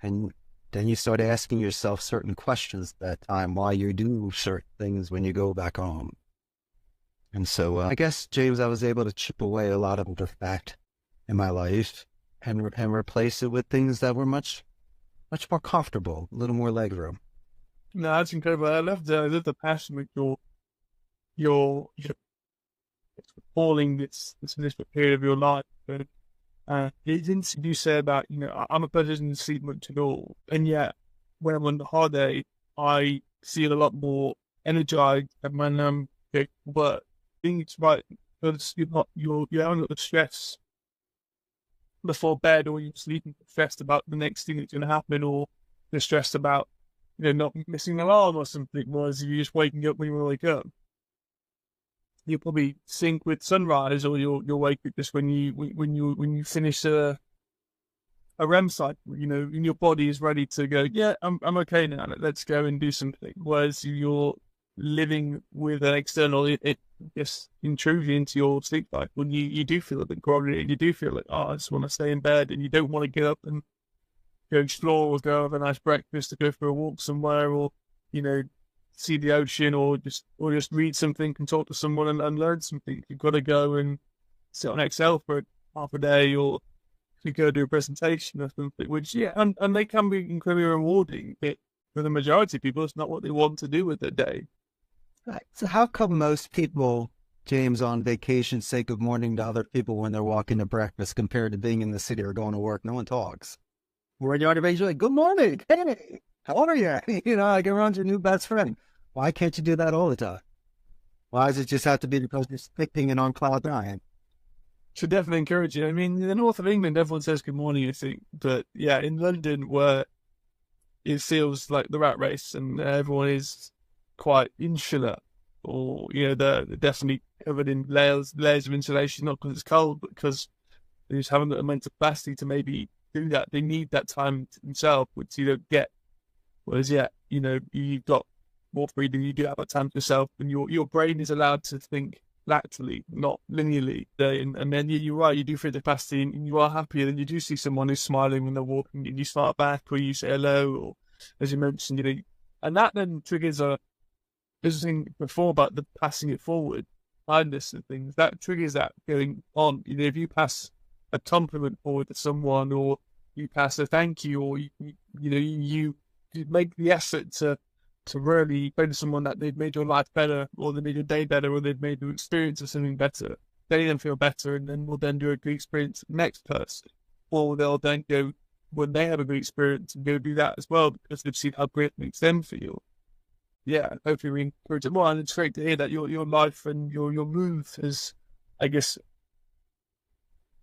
And then you start asking yourself certain questions at that time while you do certain things when you go back home. And so I guess, James, I was able to chip away a lot of the fat in my life and replace it with things that were much more comfortable, a little more legroom. No, that's incredible. I love the passion with your recalling this period of your life. But it didn't you say about, I'm a person who doesn't sleep much at all. And yet, when I'm on the holiday, I feel a lot more energized than when I'm at work. I think it's right because you haven't got the stress before bed, or you're sleeping stressed about the next thing that's going to happen, or you're stressed about, not missing an alarm or something. Whereas if you're just waking up when you wake up, you'll probably sync with sunrise, or you'll wake up just when you finish a REM cycle. And your body is ready to go. Yeah, I'm okay now. Let's go and do something. Whereas you're living with an external guess, intrusion into your sleep cycle. And you do feel a bit groggy, and you do feel like, oh, I just want to stay in bed, and you don't want to get up and go explore or go have a nice breakfast or go for a walk somewhere, or, see the ocean, or just read something and talk to someone and learn something. You've got to go and sit on Excel for half a day, or you go do a presentation or something, which, and they can be incredibly rewarding, but for the majority of people, it's not what they want to do with their day. Right. So how come most people, James, on vacation say good morning to other people when they're walking to breakfast compared to being in the city or going to work? No one talks. When you're on vacation, you're like, good morning. Hey, how are you? Like everyone's your new best friend. Why can't you do that all the time? Why does it just have to be because you're sleeping and on cloud nine? Should definitely encourage you. I mean, in the north of England, everyone says good morning, I think. But yeah, in London, where it feels like the rat race and everyone is quite insular, or, they're definitely covered in layers of insulation, not because it's cold, but because they just haven't got the mental capacity to maybe do that. They need that time to themselves, which you don't get. Whereas, you've got more freedom, you do have that time to yourself, and your brain is allowed to think laterally, not linearly. And then you're right, you do feel the capacity, and you are happier. Then you do see someone who's smiling when they're walking, and you smile back, or you say hello, or as you mentioned, and that then triggers a thing before about the passing it forward, kindness and things. That triggers that going on. If you pass a compliment forward to someone, or you pass a thank you, or you make the effort to really say to someone that they've made your life better, or they made your day better, or they've made your experience of something better, they then feel better, and then will then do a good experience with the next person. Or they'll then go, when they have a good experience, and go do that as well, because they've seen how great it makes them feel. Yeah, hopefully we encourage it more. And it's great to hear that your life and your move has, I guess,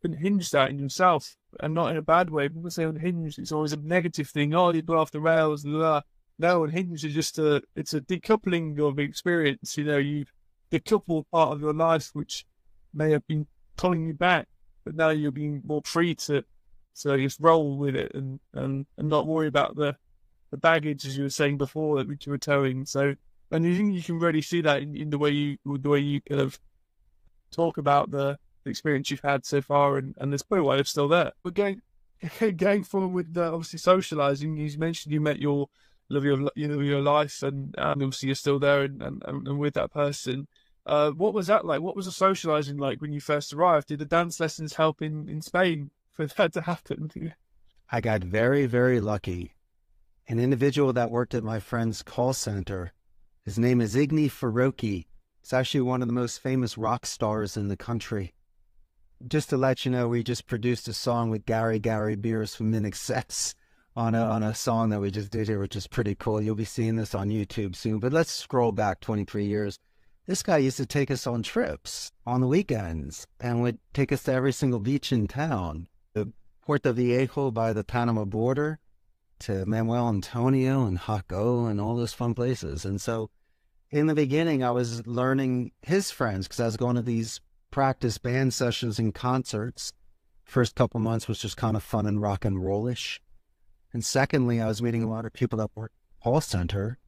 been hinged out in yourself, and not in a bad way. People say unhinged, it's always a negative thing. Oh, you go off the rails, blah, blah. No, unhinged is just it's a decoupling of experience. You've decoupled part of your life which may have been pulling you back, but now you're being more free to just roll with it and not worry about the baggage, as you were saying before, which you were towing. So, and you think you can really see that in the way you kind of talk about the experience you've had so far, and there's probably why they're still there. But going forward with obviously socializing, you mentioned you met your love of your life, and obviously you're still there and with that person. What was that like? What was the socializing like when you first arrived? Did the dance lessons help in Spain for that to happen? I got very, very lucky. An individual that worked at my friend's call center, his name is E045. He's actually one of the most famous rock stars in the country. Just to let you know, we just produced a song with Gary Beers from INXS on a song that we just did here, which is pretty cool. You'll be seeing this on YouTube soon. But let's scroll back 23 years. This guy used to take us on trips on the weekends and would take us to every single beach in town. The Puerto Viejo by the Panama border, to Manuel Antonio and Jaco and all those fun places. And so in the beginning, I was learning his friends because I was going to these practice band sessions and concerts. First couple months was just kind of fun and rock and rollish. And secondly, I was meeting a lot of people that worked at the call center.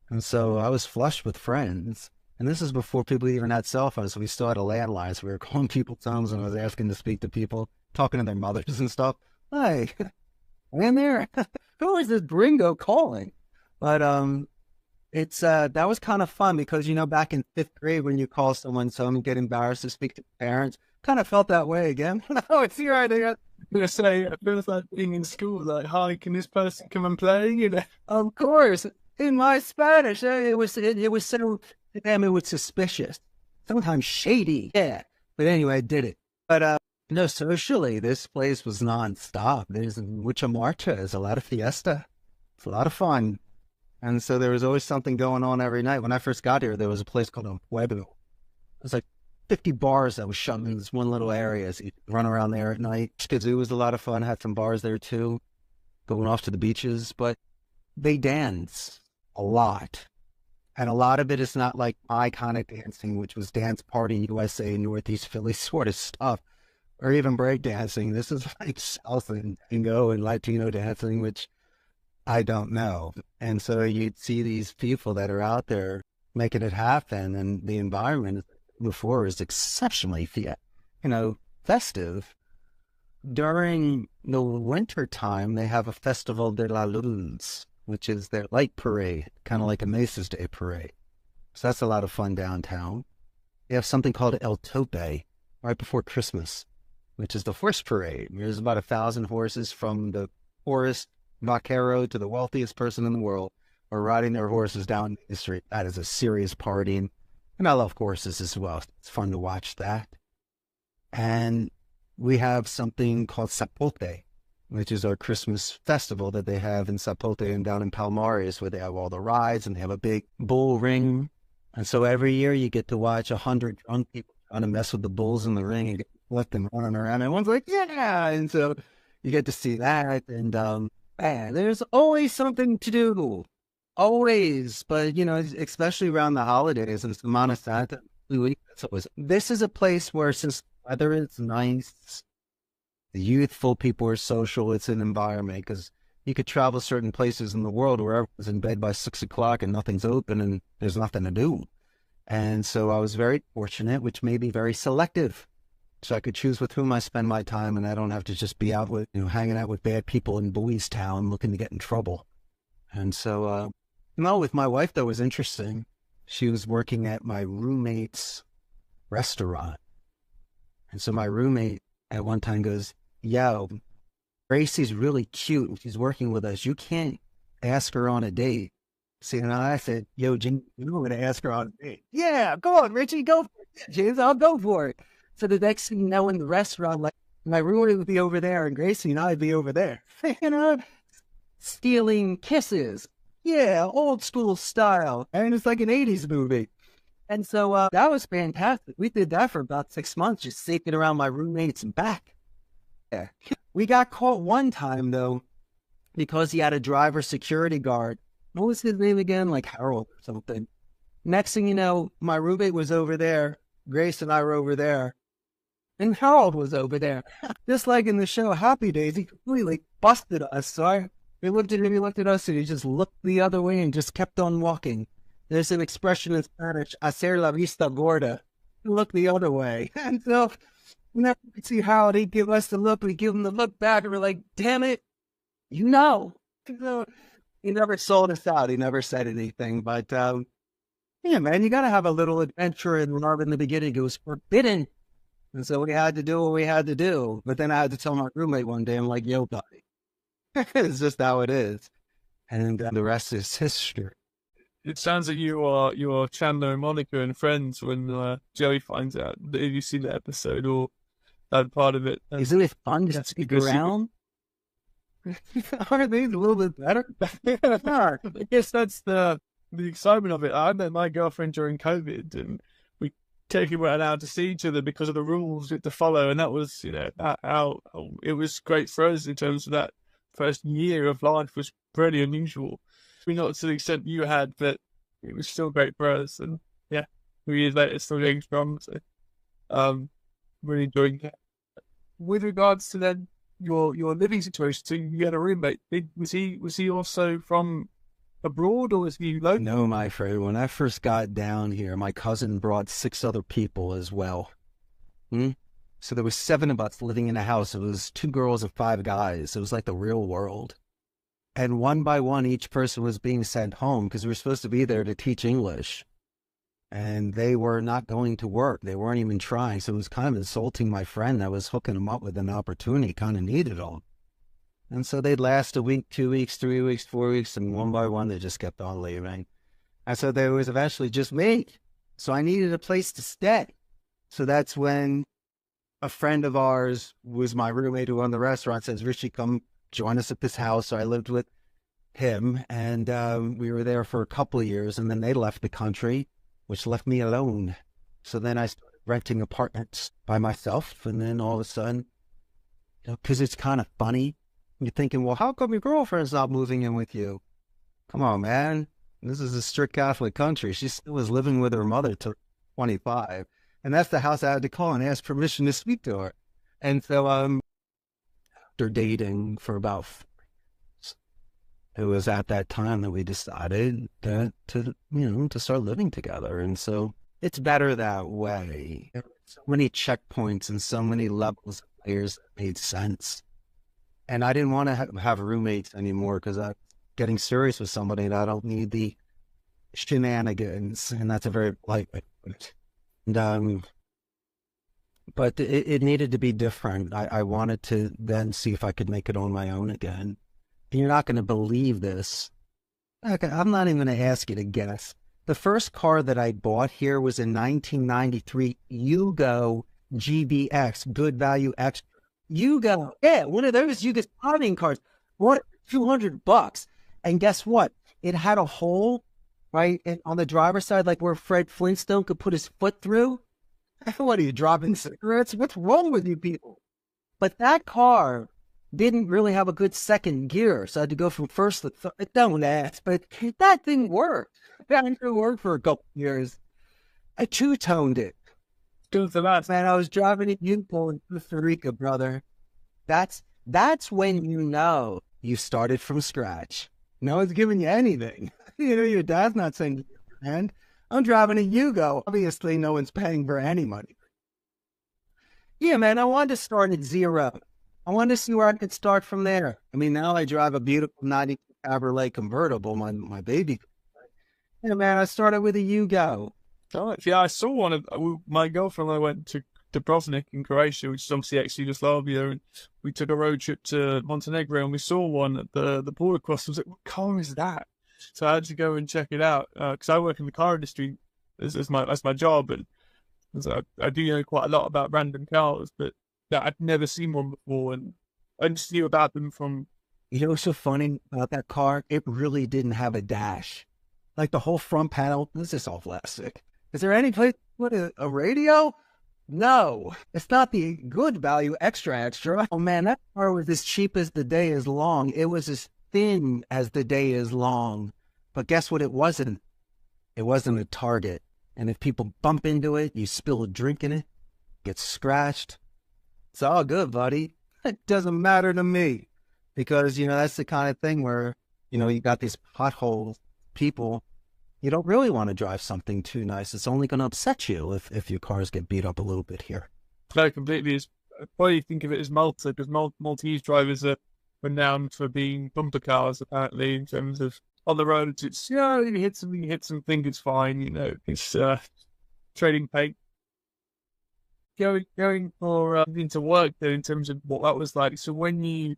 And so I was flushed with friends. And this is before people even had cell phones. So we still had a landline. So we were calling people's homes, and I was asking to speak to people, talking to their mothers and stuff. Hey, man there. Who is this gringo calling? But it's that was kind of fun because, back in 5th grade when you call someone's home and get embarrassed to speak to parents, kind of felt that way again. No, it's your idea. I'm going to say, it feels like being in school, like, hi, can this person come and play? Of course. In my Spanish, it was so, to them, it was suspicious. Sometimes shady. Yeah. But anyway, I did it. But, socially, this place was nonstop. There's mucha marcha. There's a lot of fiesta. It's a lot of fun. And so there was always something going on every night. When I first got here, there was a place called El Pueblo. It was like 50 bars that was shut in this one little area. So you could run around there at night. Skidoo was a lot of fun. Had some bars there too, going off to the beaches. But they dance a lot. And a lot of it is not like my kind of dancing, which was Dance Party USA, Northeast Philly sort of stuff, or even break dancing. This is like South and Tango and Latino dancing, which I don't know. And so you'd see these people that are out there making it happen, and the environment is before is exceptionally, festive. During the winter time, they have a Festival de la Luz, which is their light parade, kind of like a Macy's Day parade. So that's a lot of fun downtown. They have something called El Tope right before Christmas, which is the horse parade. There's about 1,000 horses from the poorest vaquero to the wealthiest person in the world are riding their horses down the street. That is a serious party. And I love horses as well. It's fun to watch that. And we have something called Zapote, which is our Christmas festival that they have in Zapote and down in Palmares, where they have all the rides and they have a big bull ring. And so every year you get to watch 100 drunk people trying to mess with the bulls in the ring and get left and running around. And everyone's like, yeah. And so you get to see that. And man, there's always something to do. Always. But, especially around the holidays and Semana Santa, this is a place where, since the weather is nice, the youthful people are social, it's an environment, because you could travel certain places in the world where everyone's in bed by 6 o'clock and nothing's open and there's nothing to do. And so I was very fortunate, which made me very selective. So I could choose with whom I spend my time, and I don't have to just be out with, hanging out with bad people in Bowie's Town looking to get in trouble. And so, with my wife, that was interesting. She was working at my roommate's restaurant. And so my roommate at one time goes, yo, Gracie's really cute. She's working with us. You can't ask her on a date. See, and I said, yo, James, you're going to ask her on a date. Yeah, go on, Richie, go for it. James, I'll go for it. So the next thing you know, in the restaurant, like, my roommate would be over there and Gracie and I'd be over there, stealing kisses. Yeah, old school style. And it's like an 80s movie. And so that was fantastic. We did that for about 6 months, just sneaking around my roommate's back. Yeah. We got caught one time, though, because he had a driver security guard. What was his name again? Like Harold or something. Next thing you know, my roommate was over there. Grace and I were over there. And Harold was over there. Just like in the show Happy Days, he completely busted us. So we looked at him, he looked at us, and he just looked the other way and just kept on walking. There's an expression in Spanish, hacer la vista gorda, look the other way. And so whenever we see Harold, he'd give us the look, we give him the look back, and we're like, damn it, So he never sold us out. He never said anything. But, yeah, man, you got to have a little adventure. And in the beginning, it was forbidden. And so we had to do what we had to do. But then I had to tell my roommate one day, I'm like, yo, buddy, it's just how it is. And the rest is history. It sounds like you are Chandler and Monica and Friends when Joey finds out. Have you seen that episode or that part of it? Isn't it fun to stick around? Are they a little bit better? I guess that's the excitement of it. I met my girlfriend during COVID, and we went out to see each other because of the rules we had to follow, and that was, how it was great for us in terms of that first year of life was pretty unusual. Not to the extent you had, but it was still great for us. And yeah, 3 years later, it's still going strong. So, really enjoying that. With regards to then your living situation, so you had a roommate. Was he also from abroad, or was he local? No, my friend. When I first got down here, my cousin brought 6 other people as well. So there was 7 of us living in a house. It was 2 girls and 5 guys. It was like the real world. And one by one, each person was being sent home because we were supposed to be there to teach English. And they were not going to work. They weren't even trying. So it was kind of insulting my friend that was hooking him up with an opportunity, kind of needed them. And so they'd last a week, 2 weeks, 3 weeks, 4 weeks, and one by one, they just kept on leaving. And so there was eventually just me. So I needed a place to stay. So that's when a friend of ours was my roommate who owned the restaurant, says, Richie, come join us at this house. So I lived with him, and we were there for a couple of years, and then they left the country, which left me alone. So then I started renting apartments by myself, and then all of a sudden, because it's kind of funny, you're thinking, well, how come your girlfriend's not moving in with you? Come on, man. This is a strict Catholic country. She still was living with her mother till 25, and that's the house I had to call and ask permission to speak to her. And so after dating for about 4 years, it was at that time that we decided that to start living together. And so it's better that way. There were so many checkpoints and so many levels of layers that made sense. And I didn't want to have roommates anymore because I'm getting serious with somebody and I don't need the shenanigans. And that's a very polite way to put it. And, but it needed to be different. I wanted to then see if I could make it on my own again. And you're not going to believe this. Okay, I'm not even going to ask you to guess. The first car that I bought here was in 1993, Yugo GBX, Good Value Extra. Yugo, yeah, one of those Yugo spotting cars. What, $200? And guess what? It had a hole, right, on the driver's side, like where Fred Flintstone could put his foot through. What are you, dropping cigarettes? What's wrong with you people? But that car didn't really have a good second gear, so I had to go from first to third. Don't ask, but that thing worked. That didn't work for a couple of years. I two-toned it. Good for that. Man, I was driving a U-Pole in Costa Rica, brother. That's when you know you started from scratch. No one's giving you anything. You know, your dad's not saying, man, I'm driving a Yugo. Obviously, no one's paying for any money. Yeah, man, I wanted to start at zero. I wanted to see where I could start from there. I mean, now I drive a beautiful 92 Cabriolet convertible, my baby. Yeah, man, I started with a Yugo. Oh, yeah, I saw one of my girlfriend and I went to Dubrovnik in Croatia, which is obviously ex-Yugoslavia, and we took a road trip to Montenegro and we saw one at the border cross. I was like, what car is that? So I had to go and check it out because I work in the car industry. That's my job, and so I do know quite a lot about random cars, but I'd never seen one before, and I just knew about them from... You know what's so funny about that car? It really didn't have a dash. Like the whole front panel, this is all plastic. Is there any place with a radio? No, it's not the Good Value Extra. Oh man, that car was as cheap as the day is long. It was as thin as the day is long. But guess what it wasn't? It wasn't a Target. And if people bump into it, you spill a drink in it, get scratched. It's all good, buddy. It doesn't matter to me. Because, you know, that's the kind of thing where, you know, you got these pothole people. You don't really want to drive something too nice. It's only going to upset you if your cars get beat up a little bit here. No, completely. I probably think of it as Malta, because Maltese drivers are renowned for being bumper cars, apparently, in terms of on the roads. It's, yeah, if you hit something, it's fine, you know, it's trading paint. Going for into work, though, in terms of what that was like. So when you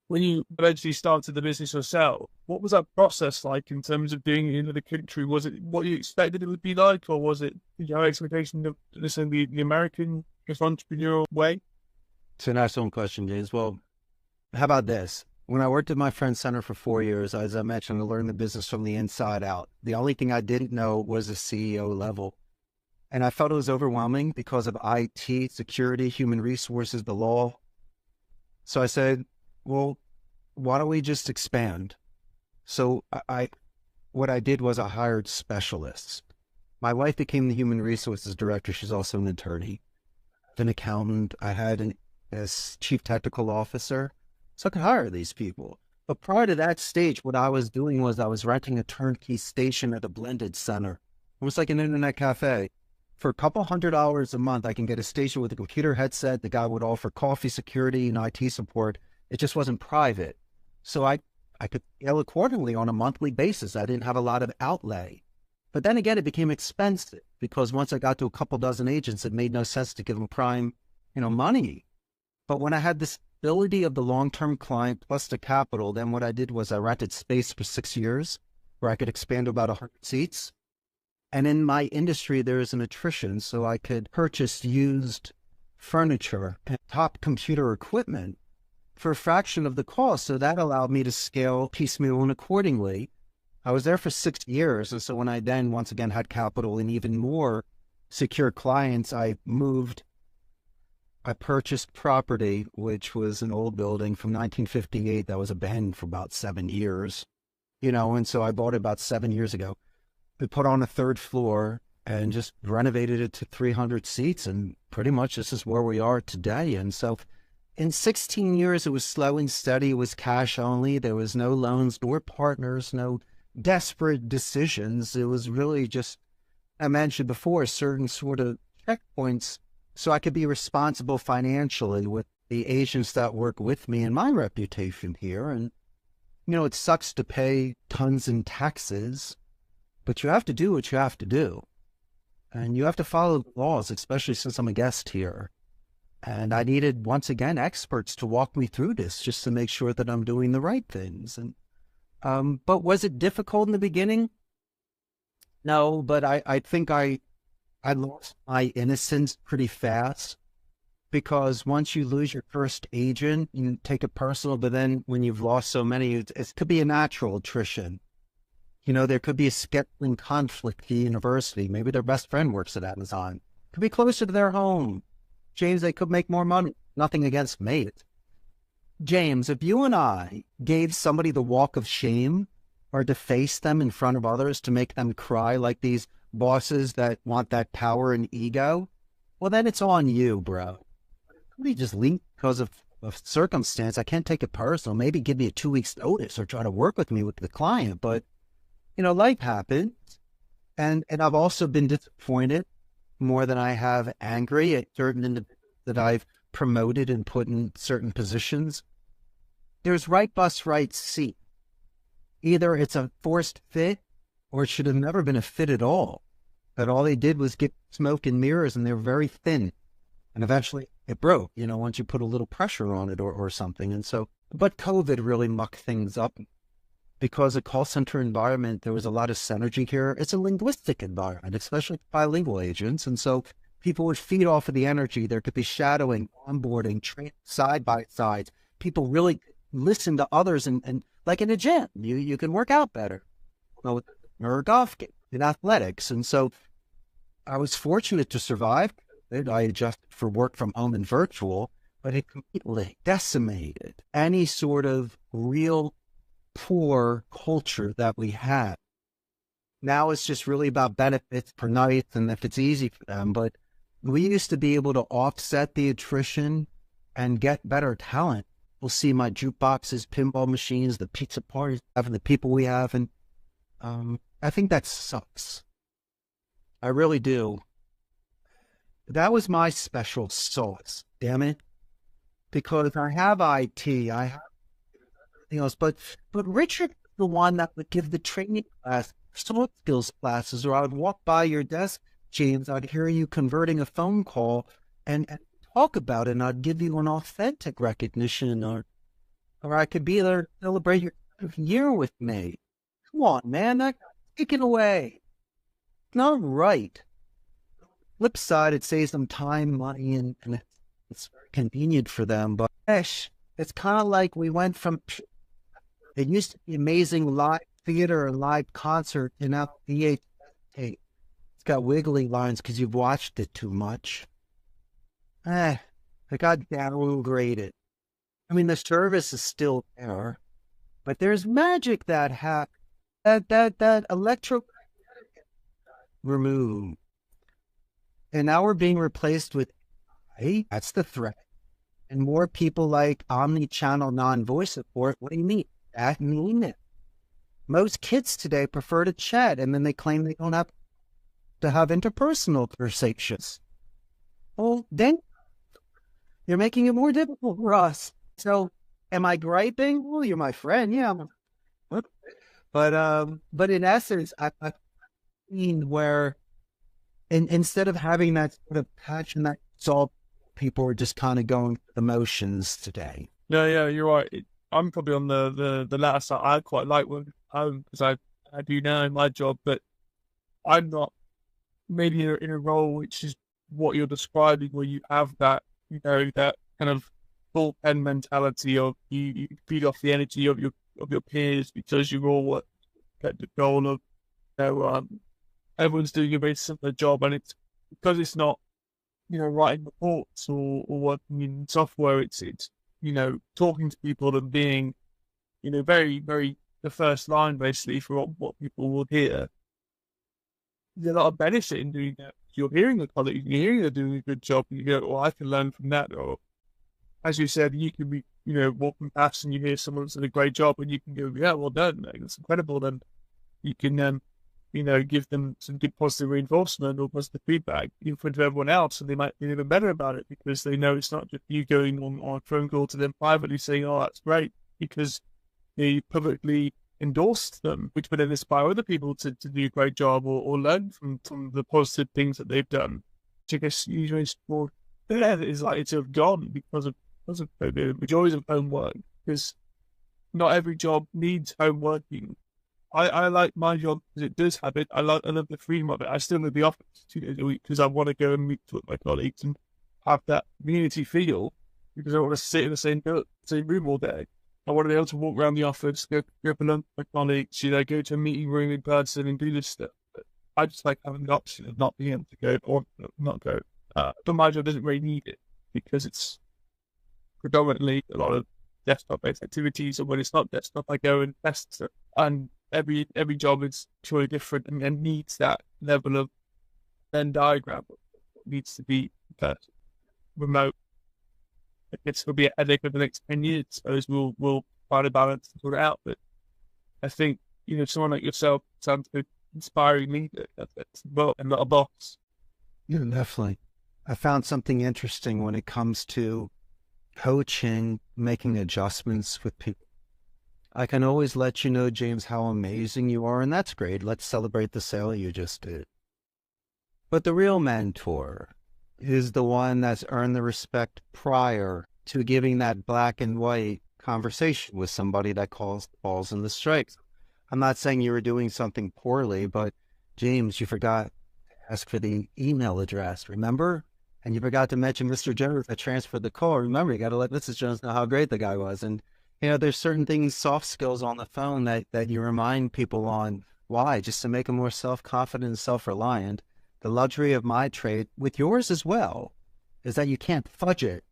eventually started the business yourself, what was that process like in terms of doing it in the country? Was it what you expected it would be like, or was it your expectation of the American entrepreneurial way? It's an excellent question, James. Well, how about this? When I worked at my friend's center for 4 years, as I mentioned, I learned the business from the inside out. The only thing I didn't know was the CEO level. And I felt it was overwhelming because of IT, security, human resources, the law. So I said, well, why don't we just expand? So what I did was I hired specialists. My wife became the human resources director. She's also an attorney, an accountant. I had a chief technical officer. So I could hire these people. But prior to that stage, what I was doing was I was renting a turnkey station at a blended center. It was like an internet cafe. For a couple $100 a month, I can get a station with a computer headset. The guy would offer coffee, security, and IT support. It just wasn't private. So I could scale accordingly on a monthly basis. I didn't have a lot of outlay. But then again, it became expensive because once I got to a couple dozen agents, it made no sense to give them prime, money. But when I had the stability of the long-term client plus the capital, then what I did was I rented space for 6 years where I could expand to about 100 seats. And in my industry, there is an attrition, so I could purchase used furniture and top computer equipment for a fraction of the cost. So that allowed me to scale piecemeal and accordingly. I was there for 6 years. And so when I then once again had capital and even more secure clients, I purchased property, which was an old building from 1958 that was abandoned for about 7 years, and so I bought it about 7 years ago. We put on a third floor and just renovated it to 300 seats. And pretty much this is where we are today. And so in 16 years, it was slow and steady. It was cash only. There was no loans, nor partners, no desperate decisions. It was really just I mentioned before, certain sort of checkpoints so I could be responsible financially with the agents that work with me and my reputation here. And, it sucks to pay tons in taxes, but you have to do what you have to do. And you have to follow the laws, especially since I'm a guest here. And I needed, once again, experts to walk me through this just to make sure that I'm doing the right things. And but was it difficult in the beginning? No, but I think I lost my innocence pretty fast, because once you lose your first agent, you take it personal. But then when you've lost so many, it could be a natural attrition. There could be a scheduling conflict at the university. Maybe their best friend works at Amazon. Could be closer to their home. James, they could make more money. Nothing against me. James, if you and I gave somebody the walk of shame or deface them in front of others to make them cry like these bosses that want that power and ego, well, then it's on you, bro. Somebody just leave because of circumstance. I can't take it personal. Maybe give me a 2 weeks notice or try to work with me with the client. But, life happens. And I've also been disappointed more than I have angry at certain individuals that I've promoted and put in certain positions. There's right bus, right seat. Either it's a forced fit or it should have never been a fit at all. But all they did was get smoke and mirrors, and they're very thin. And eventually it broke, once you put a little pressure on it or something. And so, but COVID really mucked things up. Because a call center environment, there was a lot of synergy here. It's a linguistic environment, especially bilingual agents. And so people would feed off of the energy. There could be shadowing, onboarding, training, side by sides. People really listen to others, and like in a gym, you can work out better. Or a golf game, in athletics. And so I was fortunate to survive. I adjusted for work from home and virtual, but it completely decimated any sort of real poor culture that we had. Now it's just really about benefits per night and if it's easy for them. But we used to be able to offset the attrition and get better talent. We'll see my jukeboxes, pinball machines, the pizza parties, having the people we have. And I think that sucks. I really do. That was my special sauce, damn it. Because I have IT, I have everything else. But Richard is the one that would give the training class, soft skills classes, or I would walk by your desk, James, I'd hear you converting a phone call and talk about it, and I'd give you an authentic recognition, or I could be there to celebrate your year with me. Come on, man, take it away. It's not right. Flip side, it saves them time, money, and it's very convenient for them. But gosh, it's kind of like we went from, it used to be amazing live theater and live concert, and now VHS tape. It's got wiggly lines because you've watched it too much. It got downgraded. I mean, the service is still there, but there's magic that happened. That electro removed. And now we're being replaced with AI. That's the threat. And more people like omni-channel non-voice support. What do you mean? That mean it. Most kids today prefer to chat, and then they claim they don't have to have interpersonal conversations. Well, then you're making it more difficult for us. So, am I griping? Well, you're my friend. Yeah. But in essence, I've seen where, instead of having that sort of passion that all people are just kind of going through the motions today. Yeah, you're right. I'm probably on the latter side. I quite like working at home because I do now in my job, but I'm not maybe in a role which is what you're describing, where you have that, that kind of bullpen mentality of you feed off the energy of your peers because you're all at the goal of, everyone's doing a very similar job, and it's because it's not, writing reports or working in software. It's talking to people and being, very, very the first line basically for what people will hear. There's a lot of benefit in doing that. You're hearing the colleagues, you're hearing they're doing a good job, and you go, well, I can learn from that. Or, as you said, you can be, walking past and you hear someone's done a great job, and you can go, yeah, well done, mate, that's incredible. And you can give them some good positive reinforcement or positive feedback in front of everyone else, and they might feel even better about it because they know it's not just you going on a phone call to them privately saying, "Oh, that's great," because they publicly endorsed them, which would then inspire other people to do a great job or learn from the positive things that they've done. Which I guess usually more is likely to have gone because of the joys of homework, because not every job needs home working. I like my job because it does have it. I love the freedom of it. I still live the office 2 days a week because I want to go and meet with my colleagues and have that community feel, because I don't want to sit in the same room all day. I want to be able to walk around the office, go up and lunch with my colleagues, go to a meeting room in person and do this stuff. But I just like having the option of not being able to go or not go. But my job doesn't really need it because it's predominantly a lot of desktop-based activities, or when it's not desktop, I go and test stuff. And every job is truly different and needs that level of Venn diagram. It needs to be remote. I guess it'll be a headache for the next 10 years. So we'll find a balance and sort it out. But I think, someone like yourself sounds like an inspiring leader. And not a boss. Yeah, definitely. I found something interesting when it comes to coaching, making adjustments with people. I can always let you know, James, how amazing you are, and that's great. Let's celebrate the sale you just did. But the real mentor is the one that's earned the respect prior to giving that black and white conversation with somebody that calls the balls and the strikes. I'm not saying you were doing something poorly, but James, you forgot to ask for the email address, remember? And you forgot to mention Mr. Jones that transferred the call. Remember, you got to let Mrs. Jones know how great the guy was. And, there's certain things, soft skills on the phone that you remind people on. Why? Just to make them more self-confident and self-reliant. The luxury of my trade, with yours as well, is that you can't fudge it.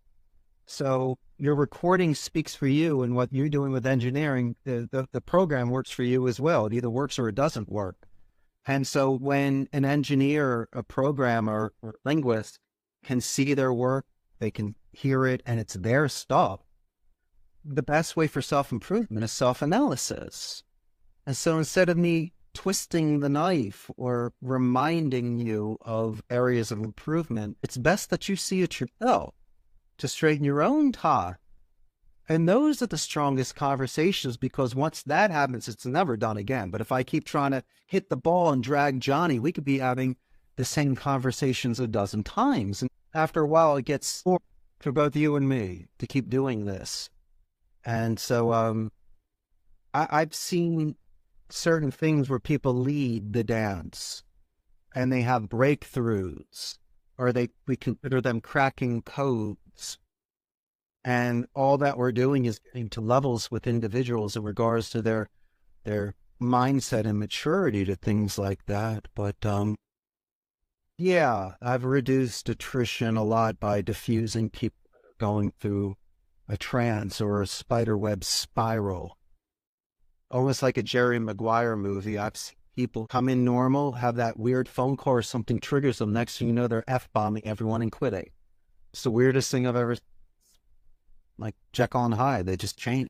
So your recording speaks for you, and what you're doing with engineering, the program works for you as well. It either works or it doesn't work. And so when an engineer, a programmer, or linguist can see their work, they can hear it, and it's their stuff, the best way for self-improvement is self-analysis. And so instead of me twisting the knife or reminding you of areas of improvement, it's best that you see it yourself to straighten your own tie. And those are the strongest conversations, because once that happens, it's never done again. But if I keep trying to hit the ball and drag Johnny, we could be having the same conversations a dozen times. And after a while, it gets boring for both you and me to keep doing this. And so I've seen certain things where people lead the dance and they have breakthroughs, or we consider them cracking codes. And all that we're doing is getting to levels with individuals in regards to their mindset and maturity to things like that. But yeah, I've reduced attrition a lot by diffusing people going through a trance or a spiderweb spiral. Almost like a Jerry Maguire movie. I've seen people come in normal, have that weird phone call or something triggers them. Next thing you know, they're F-bombing everyone and quitting. It's the weirdest thing I've ever seen. Like Jekyll and Hyde, they just change.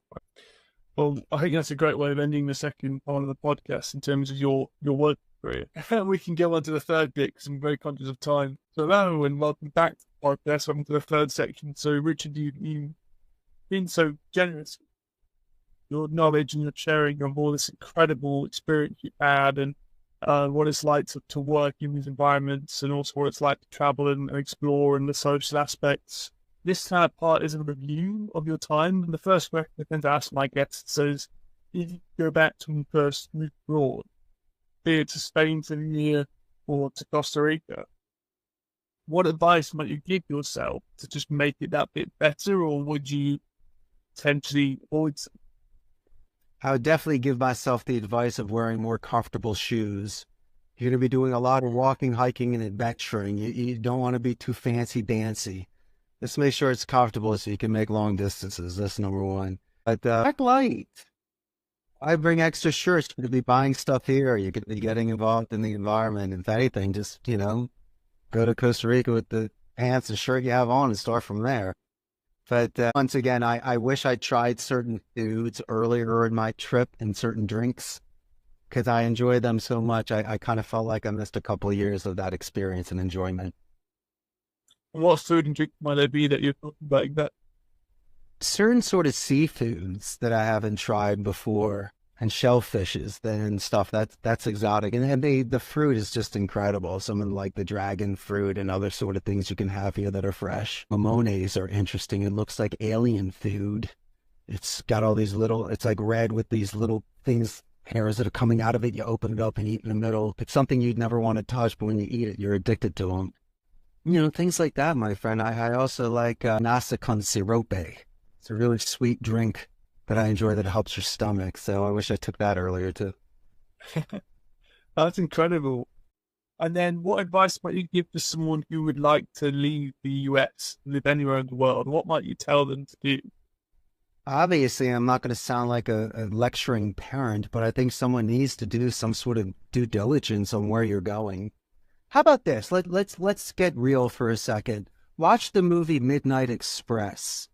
Well, I think that's a great way of ending the second part of the podcast in terms of your work career. We can go on to the third bit because I'm very conscious of time. So hello and welcome back to the podcast. Welcome to the third section. So Richard, you've been so generous with your knowledge and your sharing of all this incredible experience you've had, and what it's like to work in these environments, and also what it's like to travel and explore, and the social aspects. This kind of part is a review of your time. And the first question I tend to ask my guests is, if you go back to when you first moved abroad, be it to Spain for a year or to Costa Rica, what advice might you give yourself to just make it that bit better, or would you potentially avoid some? I would definitely give myself the advice of wearing more comfortable shoes. You're going to be doing a lot of walking, hiking, and adventuring. You don't want to be too fancy-dancy. Just make sure it's comfortable so you can make long distances. That's number one. But pack light. I bring extra shirts. You're going to be buying stuff here. You're going to be getting involved in the environment. If anything, just, go to Costa Rica with the pants and shirt you have on and start from there. But once again, I wish I tried certain foods earlier in my trip and certain drinks. because I enjoy them so much. I kind of felt like I missed a couple of years of that experience and enjoyment. And what food and drink might there be that you're talking about that? Certain sort of seafoods that I haven't tried before, and shellfishes and stuff that's exotic, and the fruit is just incredible. Some of like the dragon fruit and other sort of things you can have here that are fresh. Limones are interesting. It looks like alien food. It's got all these little, it's like red with these little things, hairs that are coming out of it. You open it up and eat in the middle. It's something you'd never want to touch, but when you eat it, you're addicted to them. You know, things like that, my friend. I also like nasa con sirope. It's a really sweet drink that I enjoy that helps your stomach. So I wish I took that earlier too. That's incredible. And then what advice might you give to someone who would like to leave the US, live anywhere in the world? What might you tell them to do? Obviously, I'm not going to sound like a lecturing parent, but I think someone needs to do some sort of due diligence on where you're going. How about this? Let's get real for a second. Watch the movie Midnight Express.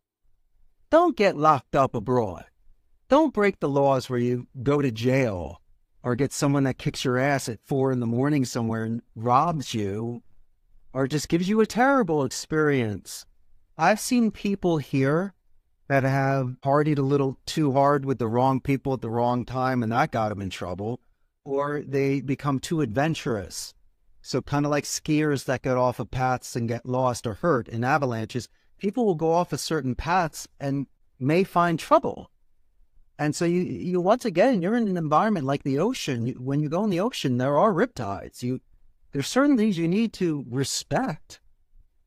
Don't get locked up abroad. Don't break the laws where you go to jail or get someone that kicks your ass at 4 a.m. somewhere and robs you or just gives you a terrible experience. I've seen people here that have partied a little too hard with the wrong people at the wrong time, and that got them in trouble, or they become too adventurous. So kind of like skiers that get off of paths and get lost or hurt in avalanches, people will go off of certain paths and may find trouble. And so you once again, you're in an environment like the ocean. When you go in the ocean, there are riptides. There's certain things you need to respect.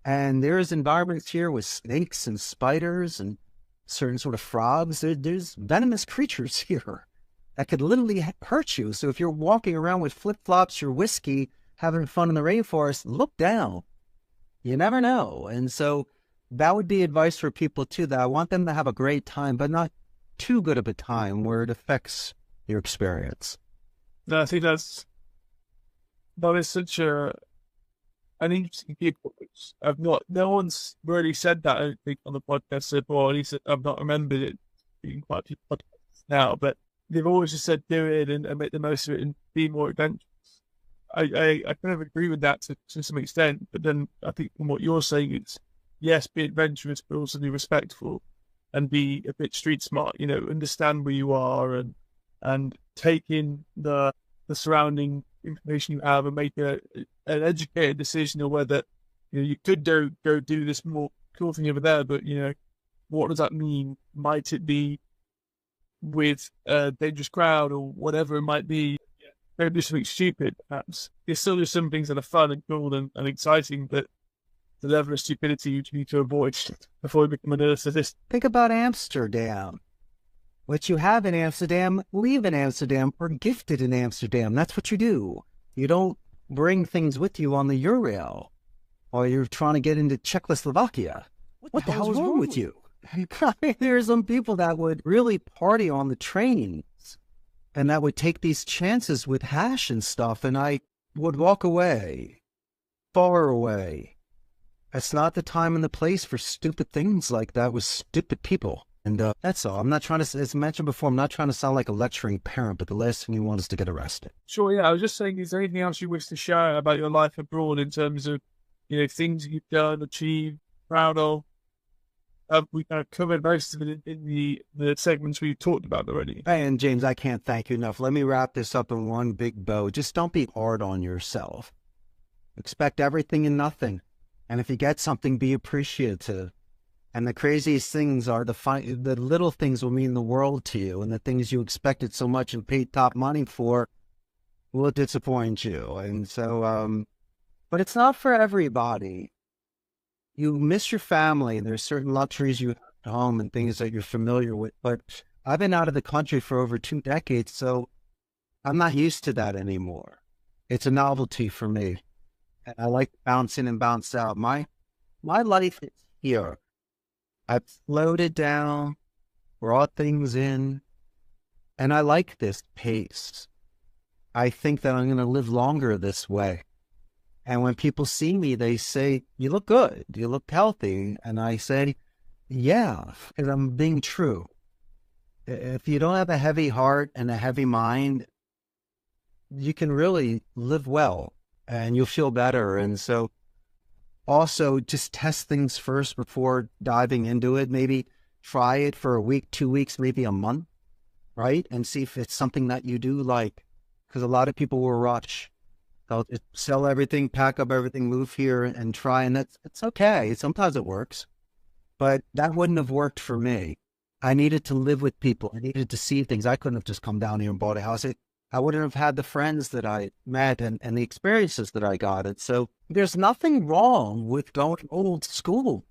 And there's environments here with snakes and spiders and certain sort of frogs. There's venomous creatures here that could literally hurt you. So if you're walking around with flip-flops, your whiskey, having fun in the rainforest, look down. You never know. And so that would be advice for people too, that I want them to have a great time, but not too good of a time where it affects your experience. No, I think that is such an interesting viewpoint. No one's really said that, I don't think, on the podcast so far. At least I've not remembered it being quite a few podcasts now, but they've always just said do it and make the most of it and be more adventurous. I kind of agree with that to some extent, but then I think from what you're saying, it's yes, be adventurous, but also be respectful and be a bit street smart, understand where you are and take in the surrounding information you have and make an educated decision of whether you could go do this more cool thing over there, but what does that mean? Might it be with a dangerous crowd or whatever it might be? Maybe do something stupid, perhaps. There's still just some things that are fun and cool and exciting, but the level of stupidity you need to avoid before you become an narcissist. Think about Amsterdam. What you have in Amsterdam, leave in Amsterdam, or gifted in Amsterdam. That's what you do. You don't bring things with you on the Eurail, or you're trying to get into Czechoslovakia. What the hell is wrong with you? There are some people that would really party on the trains and that would take these chances with hash and stuff, and I would walk away, far away. It's not the time and the place for stupid things like that with stupid people. And that's all. I'm not trying to, as mentioned before, I'm not trying to sound like a lecturing parent, but the last thing you want is to get arrested. Sure, yeah. I was just saying, is there anything else you wish to share about your life abroad in terms of, things you've done, achieved, proud of? We kind of covered most of it in the segments we've talked about already. And James, I can't thank you enough. Let me wrap this up in one big bow. Just don't be hard on yourself. Expect everything and nothing. And if you get something, be appreciative. And the craziest things are the little things will mean the world to you. And the things you expected so much and paid top money for will disappoint you. And so, but it's not for everybody. You miss your family. There's certain luxuries you have at home and things that you're familiar with. But I've been out of the country for over 2 decades, so I'm not used to that anymore. It's a novelty for me. And I like to bounce in and bounce out. My life is here. I've slowed it down, brought things in, and I like this pace. I think that I'm going to live longer this way. And when people see me, they say, you look good, you look healthy. And I say, yeah, because I'm being true. If you don't have a heavy heart and a heavy mind, you can really live well and you'll feel better. And so also just test things first before diving into it. Maybe try it for a week, 2 weeks, maybe a month, right? And see if it's something that you do like, because a lot of people will rush. They'll sell everything, pack up everything, move here and try. And it's okay. Sometimes it works, but that wouldn't have worked for me. I needed to live with people. I needed to see things. I couldn't have just come down here and bought a house. I wouldn't have had the friends that I met and the experiences that I got. And so there's nothing wrong with going old school.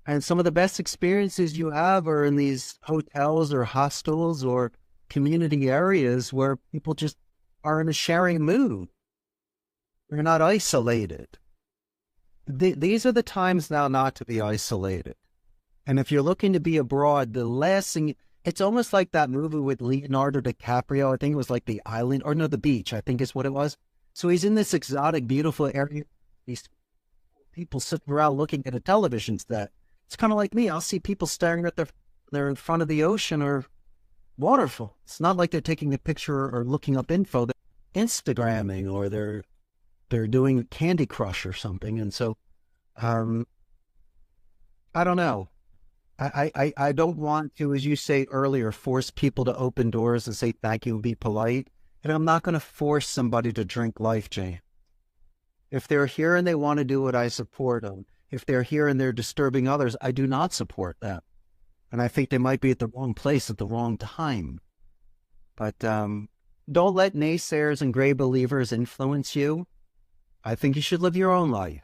And some of the best experiences you have are in these hotels or hostels or community areas where people just are in a sharing mood. You're not isolated. These are the times now not to be isolated. And if you're looking to be abroad, the last thing, it's almost like that movie with Leonardo DiCaprio. I think it was like The Island, or no, The Beach, I think is what it was. So he's in this exotic, beautiful area. These people sitting around looking at a television set. It's kind of like me. I'll see people staring at they're in front of the ocean or waterfall. It's not like they're taking a picture or looking up info. They're Instagramming or they're doing Candy Crush or something. And so, I don't know. I don't want to, as you say earlier, force people to open doors and say thank you and be polite. And I'm not going to force somebody to drink Life Jam. If they're here and they want to do it, I support them. If they're here and they're disturbing others, I do not support them. And I think they might be at the wrong place at the wrong time. But don't let naysayers and gray believers influence you. I think you should live your own life.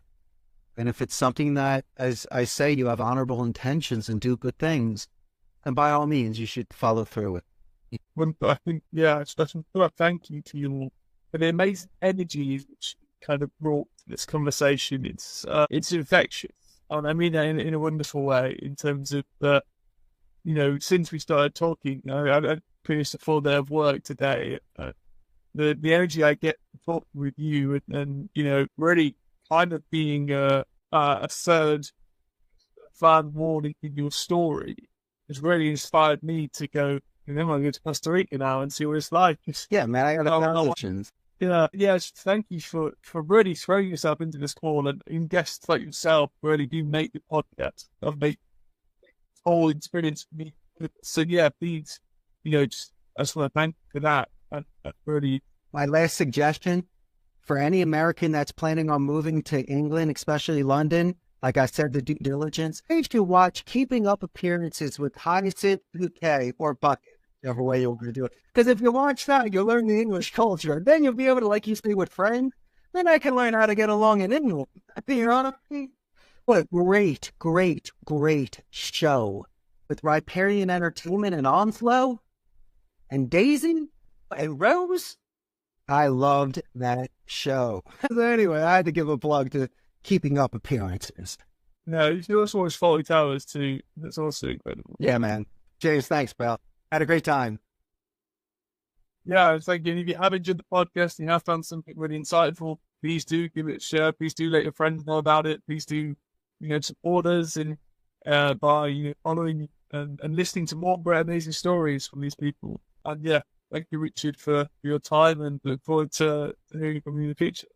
And if it's something that, as I say, you have honorable intentions and do good things, then by all means, you should follow through it. Well, I think, yeah, that's a thank you to you for the amazing energy which kind of brought to this conversation. It's infectious. And I mean that in a wonderful way, in terms of, since we started talking, I finished a full day of work today. The energy I get to talk with you and really kind of being a third fan warning in your story has really inspired me to go, I'm going to go to Costa Rica now and see what it's like. Yeah, man, I got options. Yeah, thank you for really throwing yourself into this call, and guests like yourself really do make the podcast. I've made the whole experience for me. So yeah, please, I just want to thank you for that. And really, my last suggestion for any American that's planning on moving to England, especially London, like I said, the due diligence, you should watch Keeping Up Appearances with Hyacinth Bouquet or Bucket, whichever way you're going to do it. Because if you watch that, you'll learn the English culture. Then you'll be able to, like you say, with friends. Then I can learn how to get along in England. You know what I mean? What a great show with Riparian Entertainment and Onslow and Daisy and Rose. I loved that show. So anyway, I had to give a plug to Keeping Up Appearances. No, you also watch Fawlty Towers too. That's also incredible. Yeah, man. James, thanks, pal. Had a great time. Yeah, I was thinking, if you have enjoyed the podcast and you have found something really insightful, please do give it a share. Please do let your friends know about it. Please do, support us and by following and listening to more great amazing stories from these people. And yeah, thank you, Richard, for your time, and look forward to hearing from you in the future.